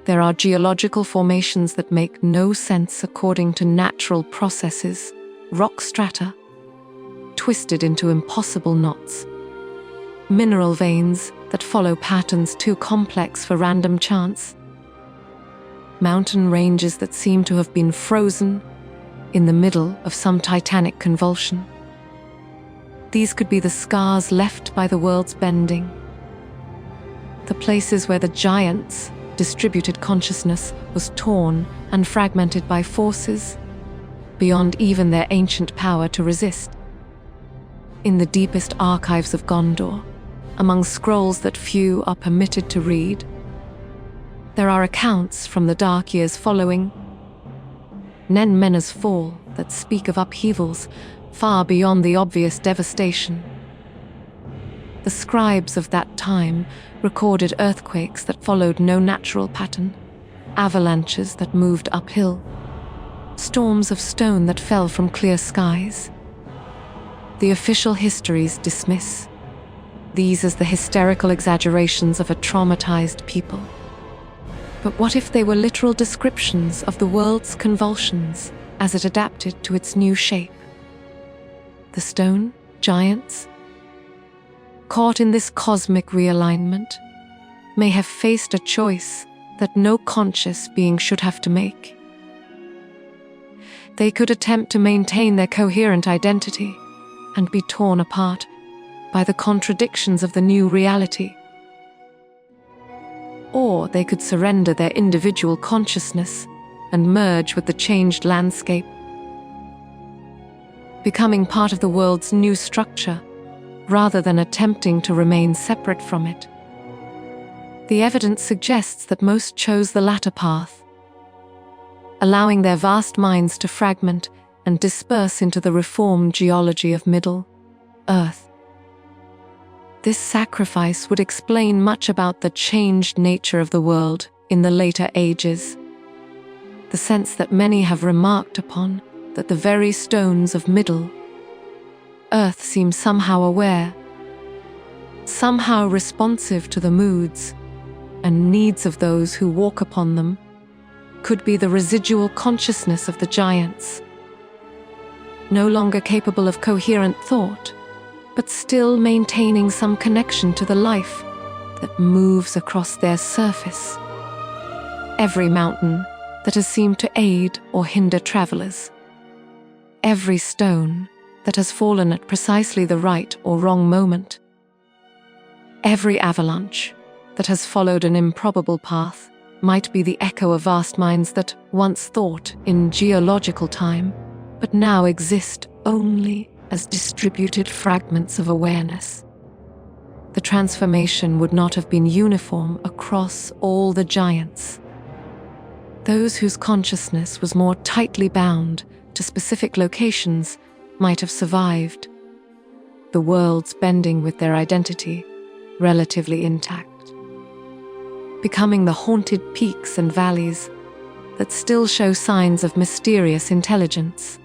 there are geological formations that make no sense according to natural processes, rock strata twisted into impossible knots, mineral veins that follow patterns too complex for random chance, mountain ranges that seem to have been frozen in the middle of some titanic convulsion. These could be the scars left by the world's bending, the places where the giants' distributed consciousness was torn and fragmented by forces beyond even their ancient power to resist. In the deepest archives of Gondor, among scrolls that few are permitted to read, there are accounts from the dark years following Nen Mena's fall that speak of upheavals far beyond the obvious devastation. The scribes of that time recorded earthquakes that followed no natural pattern, avalanches that moved uphill, storms of stone that fell from clear skies. The official histories dismiss these as the hysterical exaggerations of a traumatized people. But what if they were literal descriptions of the world's convulsions as it adapted to its new shape? The stone giants, caught in this cosmic realignment, may have faced a choice that no conscious being should have to make. They could attempt to maintain their coherent identity and be torn apart by the contradictions of the new reality. Or they could surrender their individual consciousness and merge with the changed landscape, becoming part of the world's new structure rather than attempting to remain separate from it. The evidence suggests that most chose the latter path, allowing their vast minds to fragment and disperse into the reformed geology of Middle-earth. This sacrifice would explain much about the changed nature of the world in the later ages. The sense that many have remarked upon that the very stones of Middle-earth seem somehow aware, somehow responsive to the moods and needs of those who walk upon them, could be the residual consciousness of the giants, no longer capable of coherent thought, but still maintaining some connection to the life that moves across their surface. Every mountain that has seemed to aid or hinder travelers, every stone that has fallen at precisely the right or wrong moment, every avalanche that has followed an improbable path might be the echo of vast minds that once thought in geological time, but now exist only as distributed fragments of awareness. The transformation would not have been uniform across all the giants. Those whose consciousness was more tightly bound to specific locations might have survived, the worlds bending with their identity relatively intact, becoming the haunted peaks and valleys that still show signs of mysterious intelligence.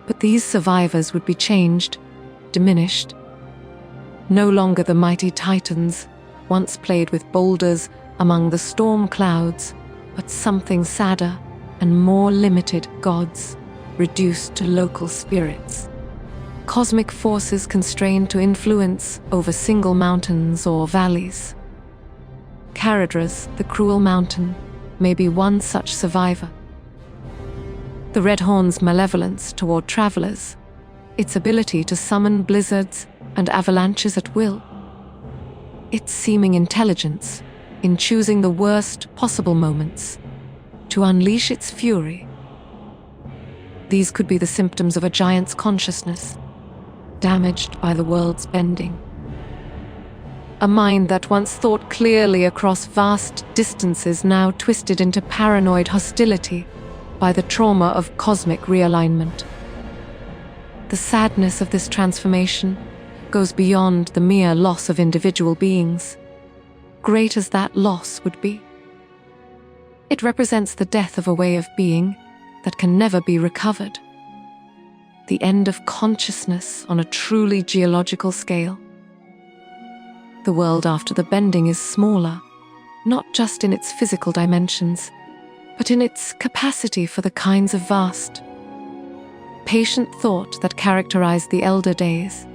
But these survivors would be changed, diminished. No longer the mighty titans, once played with boulders among the storm clouds, but something sadder and more limited gods, reduced to local spirits. Cosmic forces constrained to influence over single mountains or valleys. Caradras, the cruel mountain, may be one such survivor. The Red Horn's malevolence toward travelers, its ability to summon blizzards and avalanches at will, its seeming intelligence in choosing the worst possible moments to unleash its fury. These could be the symptoms of a giant's consciousness, damaged by the world's bending. A mind that once thought clearly across vast distances now twisted into paranoid hostility by the trauma of cosmic realignment. The sadness of this transformation goes beyond the mere loss of individual beings, great as that loss would be. It represents the death of a way of being that can never be recovered, the end of consciousness on a truly geological scale. The world after the bending is smaller, not just in its physical dimensions, but in its capacity for the kinds of vast, patient thought that characterized the elder days,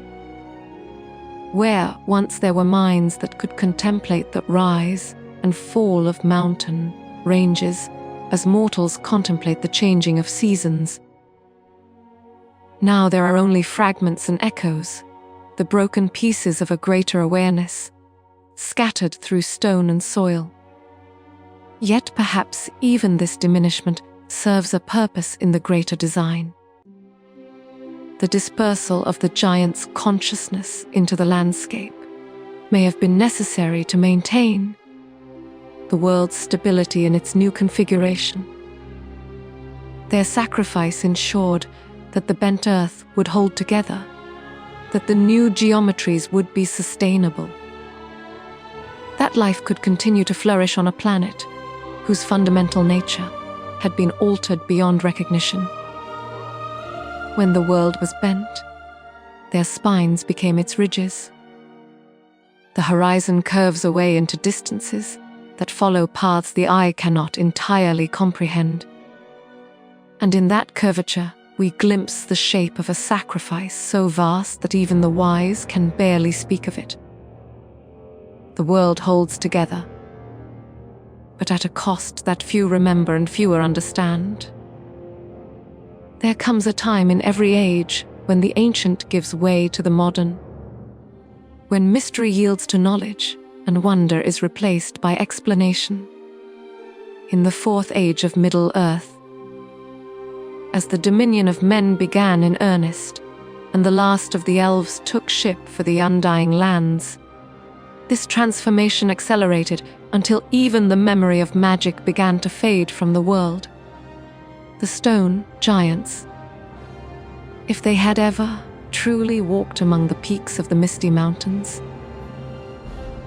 where once there were minds that could contemplate the rise and fall of mountain ranges as mortals contemplate the changing of seasons. Now there are only fragments and echoes, the broken pieces of a greater awareness, scattered through stone and soil. Yet perhaps even this diminishment serves a purpose in the greater design. The dispersal of the giant's consciousness into the landscape may have been necessary to maintain the world's stability in its new configuration. Their sacrifice ensured that the bent earth would hold together, that the new geometries would be sustainable, that life could continue to flourish on a planet whose fundamental nature had been altered beyond recognition. When the world was bent, their spines became its ridges. The horizon curves away into distances that follow paths the eye cannot entirely comprehend. And in that curvature, we glimpse the shape of a sacrifice so vast that even the wise can barely speak of it. The world holds together, but at a cost that few remember and fewer understand. There comes a time in every age when the ancient gives way to the modern, when mystery yields to knowledge and wonder is replaced by explanation. In the fourth age of Middle-earth, as the dominion of men began in earnest, and the last of the elves took ship for the undying lands, this transformation accelerated until even the memory of magic began to fade from the world. the stone giants. If they had ever truly walked among the peaks of the Misty Mountains,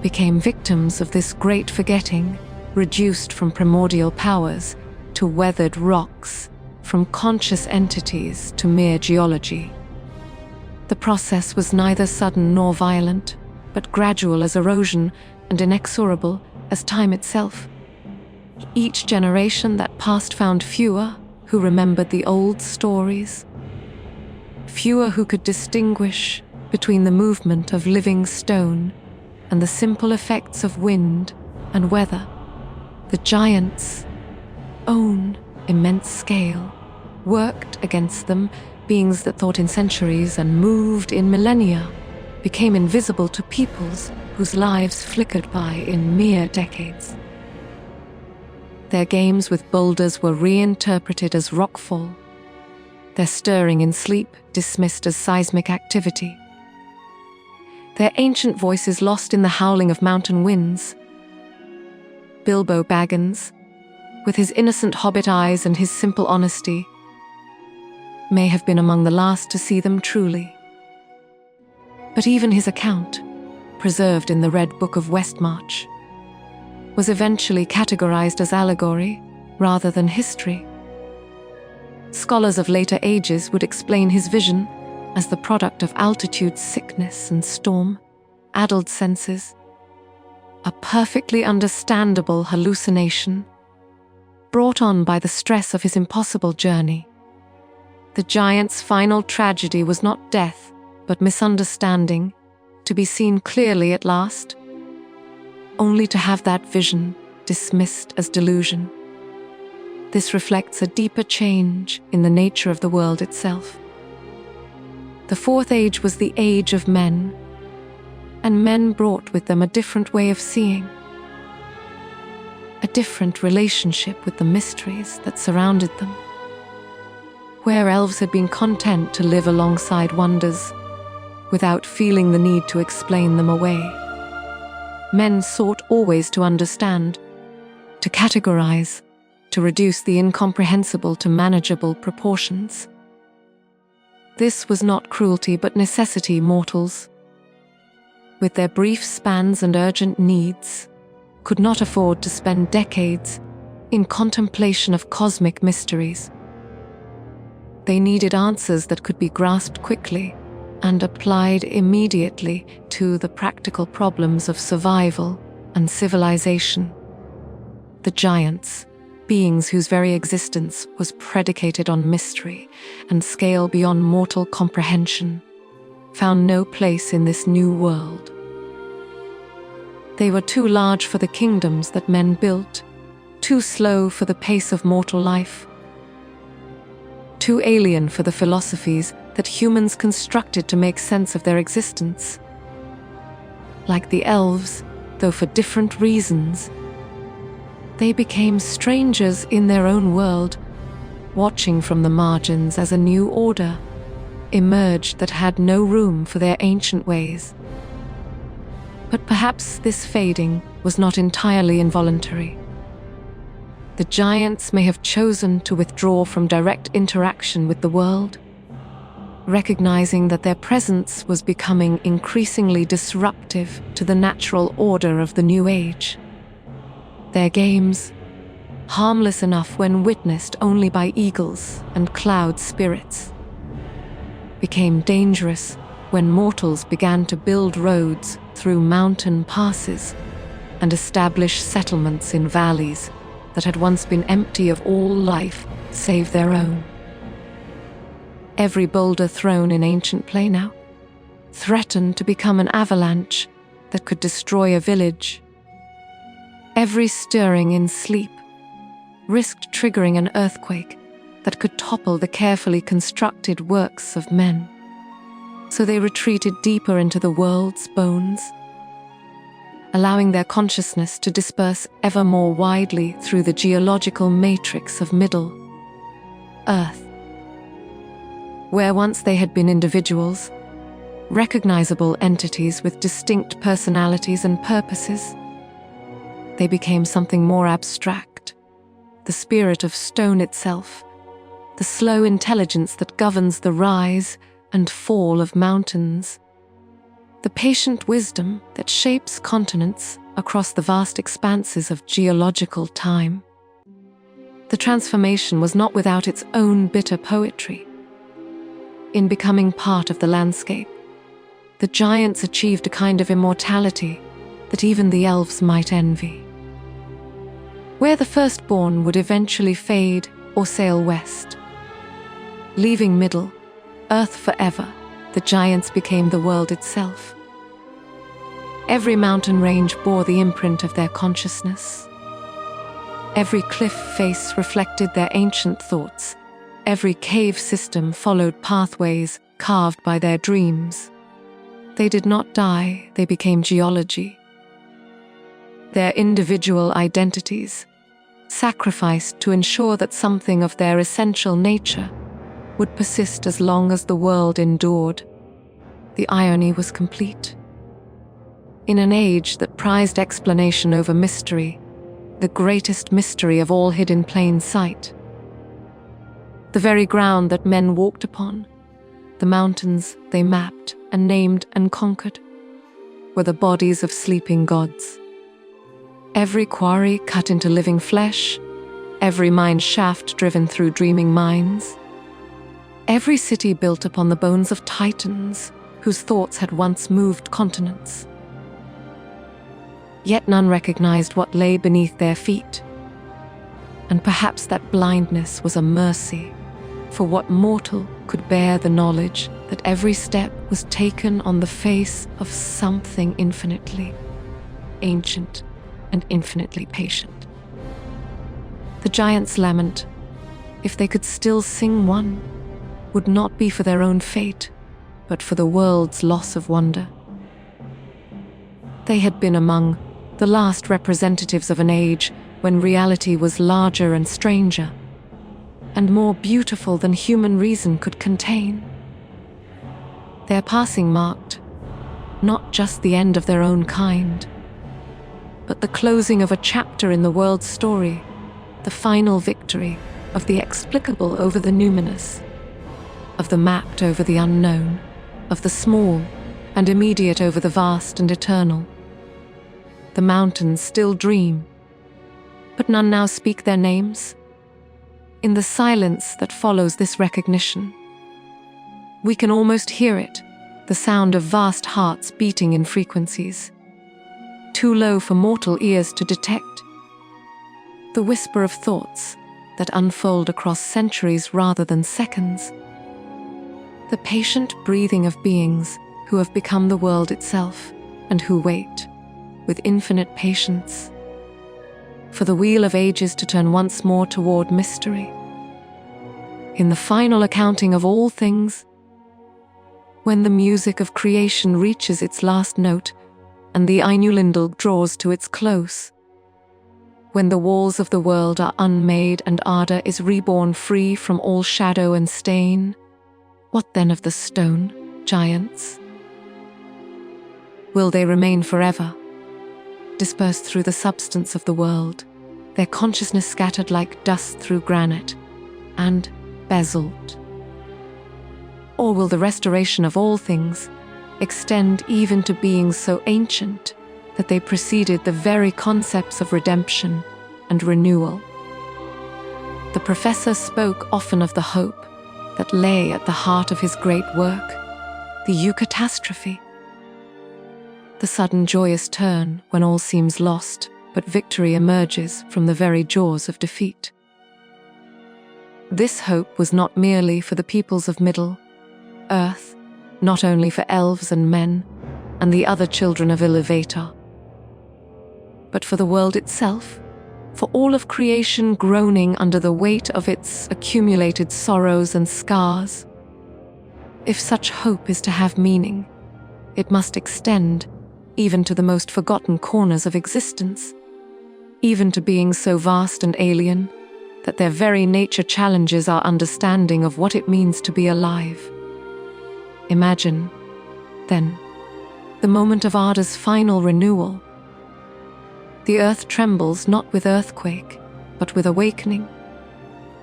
became victims of this great forgetting, reduced from primordial powers to weathered rocks, from conscious entities to mere geology. The process was neither sudden nor violent, but gradual as erosion and inexorable as time itself. Each generation that passed found fewer who remembered the old stories, fewer who could distinguish between the movement of living stone and the simple effects of wind and weather. The giants' own immense scale worked against them. Beings that thought in centuries and moved in millennia became invisible to peoples whose lives flickered by in mere decades. Their games with boulders were reinterpreted as rockfall, their stirring in sleep dismissed as seismic activity, their ancient voices lost in the howling of mountain winds. Bilbo Baggins, with his innocent hobbit eyes and his simple honesty, may have been among the last to see them truly. But even his account, preserved in the Red Book of Westmarch, was eventually categorized as allegory rather than history. Scholars of later ages would explain his vision as the product of altitude sickness and storm, addled senses, a perfectly understandable hallucination brought on by the stress of his impossible journey. The giant's final tragedy was not death, but misunderstanding, to be seen clearly at last, only to have that vision dismissed as delusion. This reflects a deeper change in the nature of the world itself. The Fourth Age was the age of men, and men brought with them a different way of seeing, a different relationship with the mysteries that surrounded them. Where elves had been content to live alongside wonders, without feeling the need to explain them away, men sought always to understand, to categorize, to reduce the incomprehensible to manageable proportions. This was not cruelty but necessity, mortals, with their brief spans and urgent needs, could not afford to spend decades in contemplation of cosmic mysteries. They needed answers that could be grasped quickly and applied immediately to the practical problems of survival and civilization. The giants, beings whose very existence was predicated on mystery and scale beyond mortal comprehension, found no place in this new world. They were too large for the kingdoms that men built, too slow for the pace of mortal life, too alien for the philosophies that humans constructed to make sense of their existence. Like the elves, though for different reasons, they became strangers in their own world, watching from the margins as a new order emerged that had no room for their ancient ways. But perhaps this fading was not entirely involuntary. The giants may have chosen to withdraw from direct interaction with the world, recognizing that their presence was becoming increasingly disruptive to the natural order of the new age. Their games, harmless enough when witnessed only by eagles and cloud spirits, became dangerous when mortals began to build roads through mountain passes and establish settlements in valleys that had once been empty of all life save their own. Every boulder thrown in ancient Plano threatened to become an avalanche that could destroy a village. Every stirring in sleep risked triggering an earthquake that could topple the carefully constructed works of men. So they retreated deeper into the world's bones, allowing their consciousness to disperse ever more widely through the geological matrix of Middle Earth. Where once they had been individuals, recognizable entities with distinct personalities and purposes, they became something more abstract, the spirit of stone itself, the slow intelligence that governs the rise and fall of mountains, the patient wisdom that shapes continents across the vast expanses of geological time. The transformation was not without its own bitter poetry. In becoming part of the landscape, the giants achieved a kind of immortality that even the elves might envy. Where the firstborn would eventually fade or sail west, leaving Middle Earth forever, the giants became the world itself. Every mountain range bore the imprint of their consciousness. Every cliff face reflected their ancient thoughts. Every cave system followed pathways carved by their dreams. They did not die, they became geology. Their individual identities, sacrificed to ensure that something of their essential nature would persist as long as the world endured. The irony was complete. In an age that prized explanation over mystery, the greatest mystery of all hid in plain sight, the very ground that men walked upon, the mountains they mapped and named and conquered, were the bodies of sleeping gods. Every quarry cut into living flesh, every mine shaft driven through dreaming minds, every city built upon the bones of titans whose thoughts had once moved continents. Yet none recognized what lay beneath their feet, and perhaps that blindness was a mercy, for what mortal could bear the knowledge that every step was taken on the face of something infinitely ancient and infinitely patient. The giants' lament, if they could still sing one, would not be for their own fate, but for the world's loss of wonder. They had been among the last representatives of an age when reality was larger and stranger, and more beautiful than human reason could contain. Their passing marked not just the end of their own kind, but the closing of a chapter in the world's story, the final victory of the explicable over the numinous, of the mapped over the unknown, of the small and immediate over the vast and eternal. The mountains still dream, but none now speak their names. In the silence that follows this recognition, we can almost hear it, the sound of vast hearts beating in frequencies too low for mortal ears to detect, the whisper of thoughts that unfold across centuries rather than seconds, the patient breathing of beings who have become the world itself and who wait, with infinite patience, for the wheel of ages to turn once more toward mystery. In the final accounting of all things, when the music of creation reaches its last note and the Ainulindal draws to its close, when the walls of the world are unmade and Arda is reborn free from all shadow and stain, what then of the stone giants? Will they remain forever, dispersed through the substance of the world, their consciousness scattered like dust through granite and basalt? Or will the restoration of all things extend even to beings so ancient that they preceded the very concepts of redemption and renewal? The professor spoke often of the hope that lay at the heart of his great work, the eucatastrophe, the sudden joyous turn when all seems lost, but victory emerges from the very jaws of defeat. This hope was not merely for the peoples of Middle Earth, not only for elves and men and the other children of Iluvatar, but for the world itself, for all of creation groaning under the weight of its accumulated sorrows and scars. If such hope is to have meaning, it must extend even to the most forgotten corners of existence, even to beings so vast and alien that their very nature challenges our understanding of what it means to be alive. Imagine, then, the moment of Arda's final renewal. The earth trembles not with earthquake, but with awakening,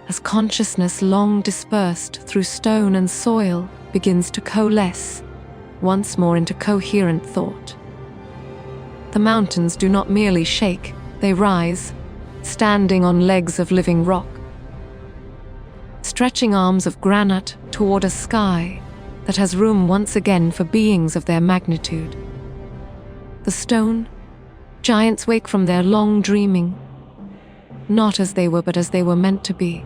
as consciousness long dispersed through stone and soil begins to coalesce once more into coherent thought. The mountains do not merely shake, they rise, standing on legs of living rock, stretching arms of granite toward a sky that has room once again for beings of their magnitude. The stone giants wake from their long dreaming, not as they were but as they were meant to be,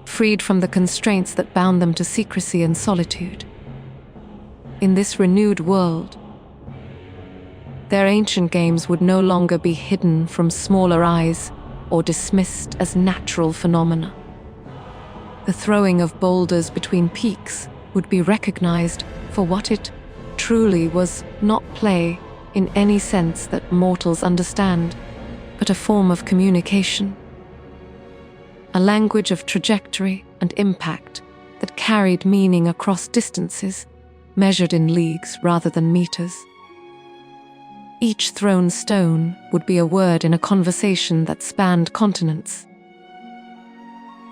freed from the constraints that bound them to secrecy and solitude. In this renewed world, their ancient games would no longer be hidden from smaller eyes or dismissed as natural phenomena. The throwing of boulders between peaks would be recognized for what it truly was, not play in any sense that mortals understand, but a form of communication. A language of trajectory and impact that carried meaning across distances, measured in leagues rather than meters. Each thrown stone would be a word in a conversation that spanned continents.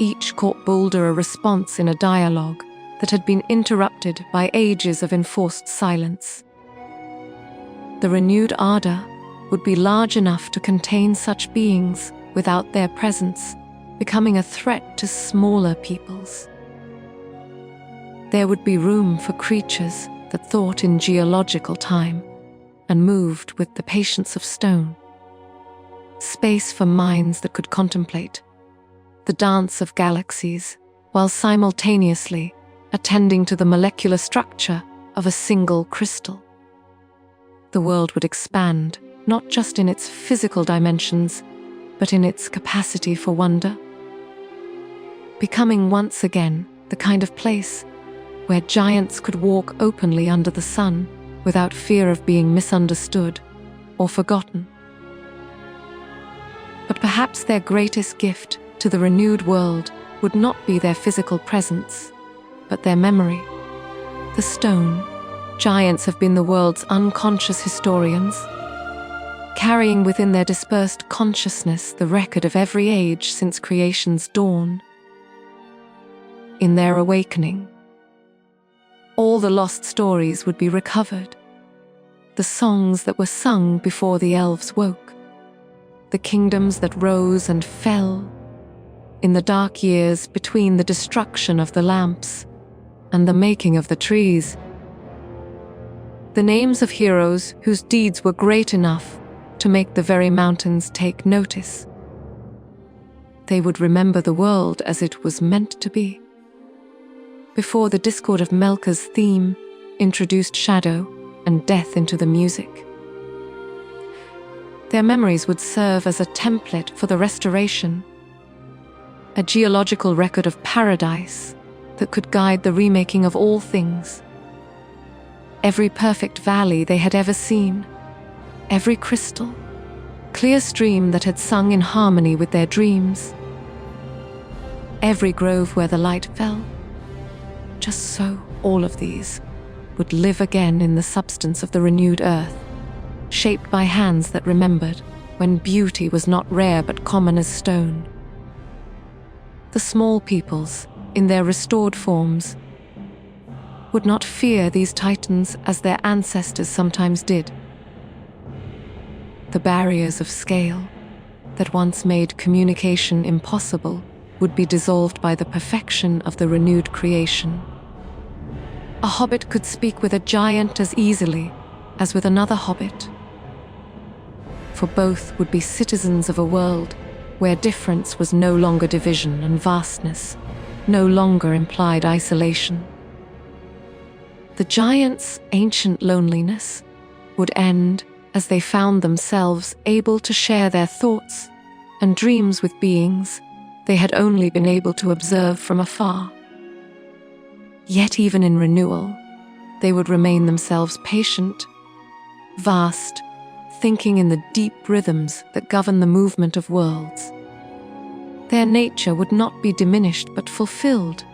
Each caught boulder a response in a dialogue that had been interrupted by ages of enforced silence. The renewed ardor would be large enough to contain such beings without their presence becoming a threat to smaller peoples. There would be room for creatures that thought in geological time and moved with the patience of stone. Space for minds that could contemplate the dance of galaxies while simultaneously attending to the molecular structure of a single crystal. The world would expand, not just in its physical dimensions, but in its capacity for wonder, becoming once again the kind of place where giants could walk openly under the sun without fear of being misunderstood or forgotten. But perhaps their greatest gift to the renewed world would not be their physical presence, but their memory. The stone giants have been the world's unconscious historians, carrying within their dispersed consciousness the record of every age since creation's dawn. In their awakening, all the lost stories would be recovered, the songs that were sung before the elves woke, the kingdoms that rose and fell in the dark years between the destruction of the lamps and the making of the trees. The names of heroes whose deeds were great enough to make the very mountains take notice. They would remember the world as it was meant to be. Before the discord of Melka's theme introduced shadow and death into the music. Their memories would serve as a template for the restoration, a geological record of paradise that could guide the remaking of all things. Every perfect valley they had ever seen, every crystal, clear stream that had sung in harmony with their dreams, every grove where the light fell. Just so, all of these would live again in the substance of the renewed earth, shaped by hands that remembered when beauty was not rare but common as stone. The small peoples, in their restored forms, would not fear these titans as their ancestors sometimes did. The barriers of scale that once made communication impossible would be dissolved by the perfection of the renewed creation. A hobbit could speak with a giant as easily as with another hobbit, for both would be citizens of a world where difference was no longer division and vastness no longer implied isolation. The giants' ancient loneliness would end as they found themselves able to share their thoughts and dreams with beings they had only been able to observe from afar. Yet even in renewal, they would remain themselves patient, vast, thinking in the deep rhythms that govern the movement of worlds. Their nature would not be diminished but fulfilled,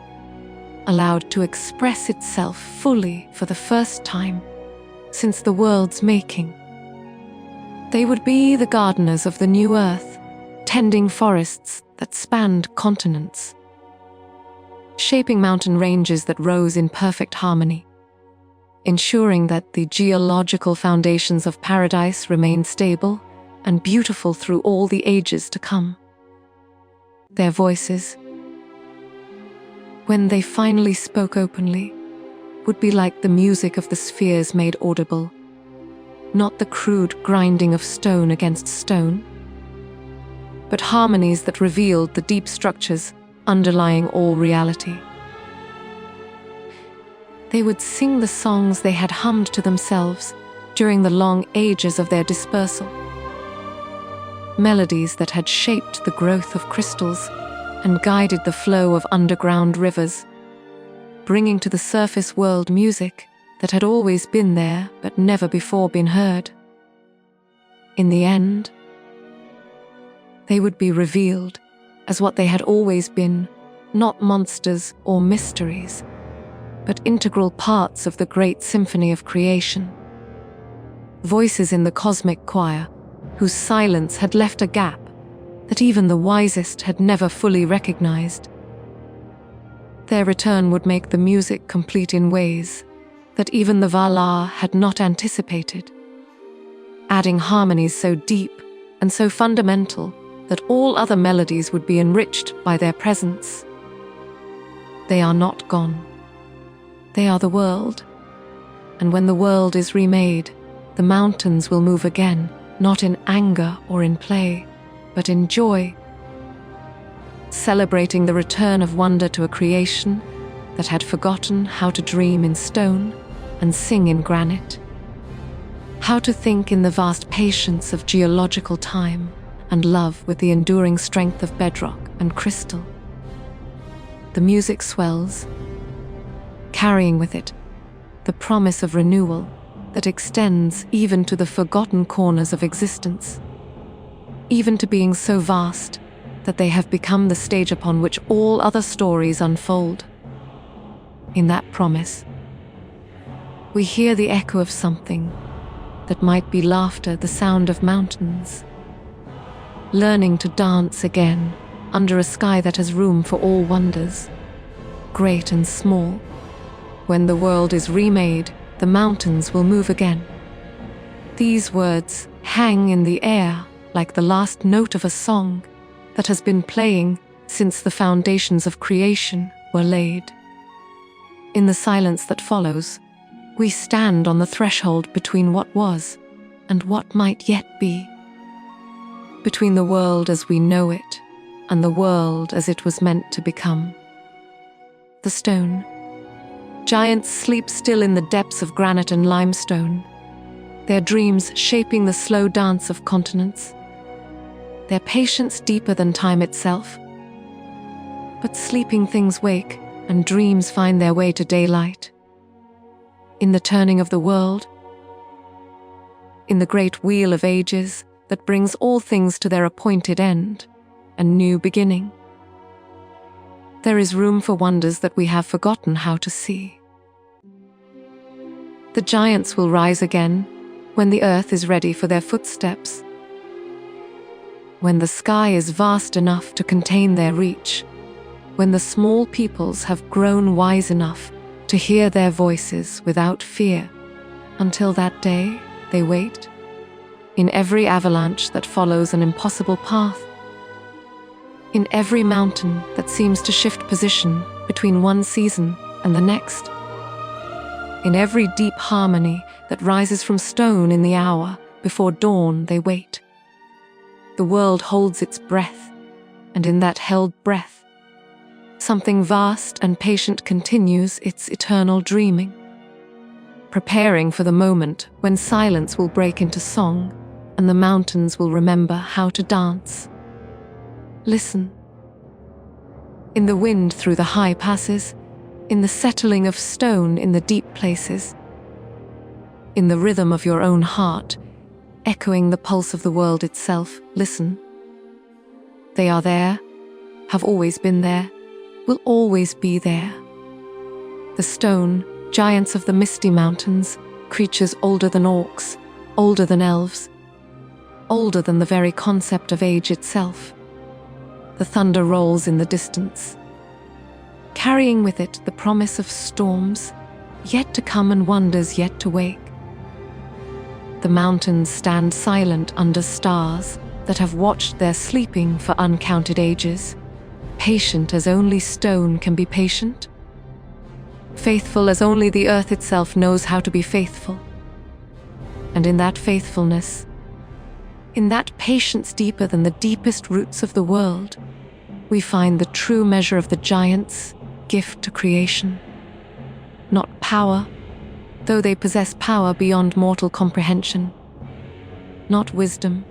allowed to express itself fully for the first time since the world's making. They would be the gardeners of the new earth, tending forests that spanned continents, shaping mountain ranges that rose in perfect harmony, ensuring that the geological foundations of paradise remained stable and beautiful through all the ages to come. Their voices, when they finally spoke openly, would be like the music of the spheres made audible, not the crude grinding of stone against stone, but harmonies that revealed the deep structures underlying all reality. They would sing the songs they had hummed to themselves during the long ages of their dispersal, melodies that had shaped the growth of crystals and guided the flow of underground rivers, bringing to the surface world music that had always been there but never before been heard. In the end, they would be revealed as what they had always been, not monsters or mysteries, but integral parts of the great symphony of creation. Voices in the cosmic choir, whose silence had left a gap that even the wisest had never fully recognized. Their return would make the music complete in ways that even the Valar had not anticipated, adding harmonies so deep and so fundamental that all other melodies would be enriched by their presence. They are not gone. They are the world, and when the world is remade, the mountains will move again, not in anger or in play, but in joy, celebrating the return of wonder to a creation that had forgotten how to dream in stone and sing in granite, how to think in the vast patience of geological time and love with the enduring strength of bedrock and crystal. The music swells, carrying with it the promise of renewal that extends even to the forgotten corners of existence, even to being so vast that they have become the stage upon which all other stories unfold. In that promise, we hear the echo of something that might be laughter, the sound of mountains, learning to dance again under a sky that has room for all wonders, great and small. When the world is remade, the mountains will move again. These words hang in the air like the last note of a song that has been playing since the foundations of creation were laid. In the silence that follows, we stand on the threshold between what was and what might yet be, between the world as we know it and the world as it was meant to become. The stone. Giants sleep still in the depths of granite and limestone, their dreams shaping the slow dance of continents, their patience deeper than time itself. But sleeping things wake, and dreams find their way to daylight. In the turning of the world, in the great wheel of ages that brings all things to their appointed end and new beginning, there is room for wonders that we have forgotten how to see. The giants will rise again when the earth is ready for their footsteps, when the sky is vast enough to contain their reach, when the small peoples have grown wise enough to hear their voices without fear. Until that day, they wait, in every avalanche that follows an impossible path, in every mountain that seems to shift position between one season and the next, in every deep harmony that rises from stone in the hour before dawn they wait. The world holds its breath, and in that held breath, something vast and patient continues its eternal dreaming, preparing for the moment when silence will break into song and the mountains will remember how to dance. Listen. In the wind through the high passes, in the settling of stone in the deep places, in the rhythm of your own heart, echoing the pulse of the world itself, listen. They are there, have always been there, will always be there. The stone, giants of the Misty Mountains, creatures older than orcs, older than elves, older than the very concept of age itself. the thunder rolls in the distance, carrying with it the promise of storms yet to come and wonders yet to wake. The mountains stand silent under stars that have watched their sleeping for uncounted ages, patient as only stone can be patient, faithful as only the earth itself knows how to be faithful. And in that faithfulness, in that patience deeper than the deepest roots of the world, we find the true measure of the giants' gift to creation. Not power, though they possess power beyond mortal comprehension. Not wisdom,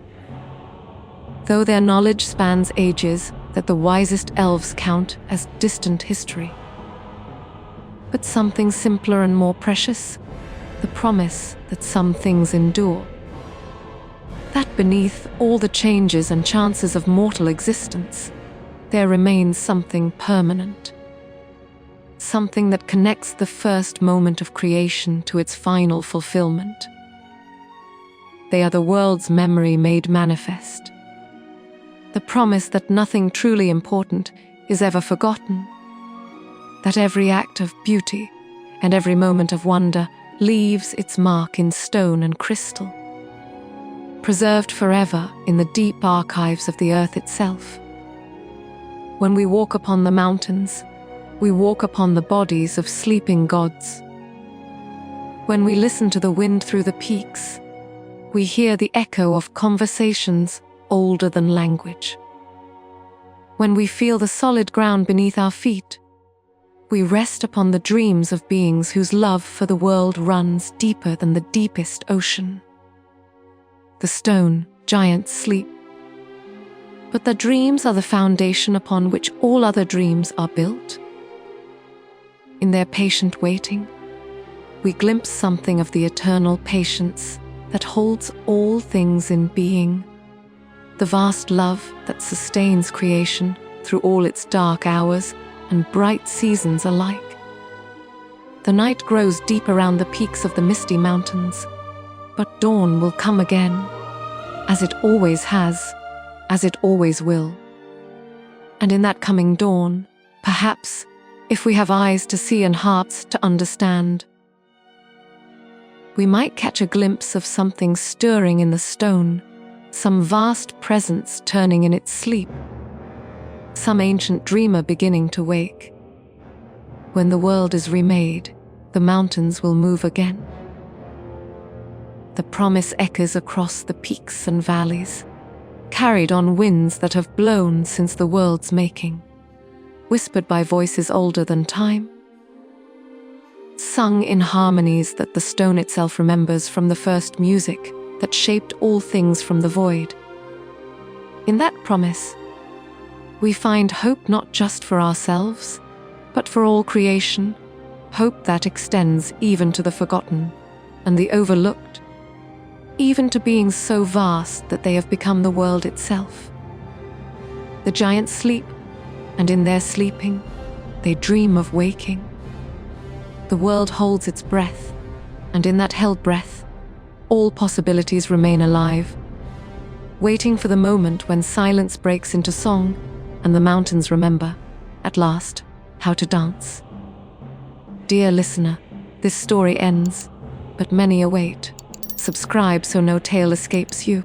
though their knowledge spans ages that the wisest elves count as distant history. But something simpler and more precious, the promise that some things endure. That beneath all the changes and chances of mortal existence, there remains something permanent. Something that connects the first moment of creation to its final fulfillment. They are the world's memory made manifest. The promise that nothing truly important is ever forgotten. That every act of beauty and every moment of wonder leaves its mark in stone and crystal, preserved forever in the deep archives of the earth itself. When we walk upon the mountains, we walk upon the bodies of sleeping gods. When we listen to the wind through the peaks, we hear the echo of conversations older than language. When we feel the solid ground beneath our feet, we rest upon the dreams of beings whose love for the world runs deeper than the deepest ocean. The stone giants sleep, but their dreams are the foundation upon which all other dreams are built. In their patient waiting, we glimpse something of the eternal patience that holds all things in being, the vast love that sustains creation through all its dark hours and bright seasons alike. The night grows deep around the peaks of the Misty Mountains, but dawn will come again, as it always has, as it always will. And in that coming dawn, perhaps, if we have eyes to see and hearts to understand, we might catch a glimpse of something stirring in the stone, some vast presence turning in its sleep, some ancient dreamer beginning to wake. When the world is remade, the mountains will move again. The promise echoes across the peaks and valleys, carried on winds that have blown since the world's making, whispered by voices older than time, sung in harmonies that the stone itself remembers from the first music that shaped all things from the void. In that promise, we find hope not just for ourselves, but for all creation, hope that extends even to the forgotten and the overlooked, even to beings so vast that they have become the world itself. The giants sleep, and in their sleeping, they dream of waking. The world holds its breath, and in that held breath, all possibilities remain alive, waiting for the moment when silence breaks into song and the mountains remember, at last, how to dance. Dear listener, this story ends, but many await. Subscribe so no tale escapes you.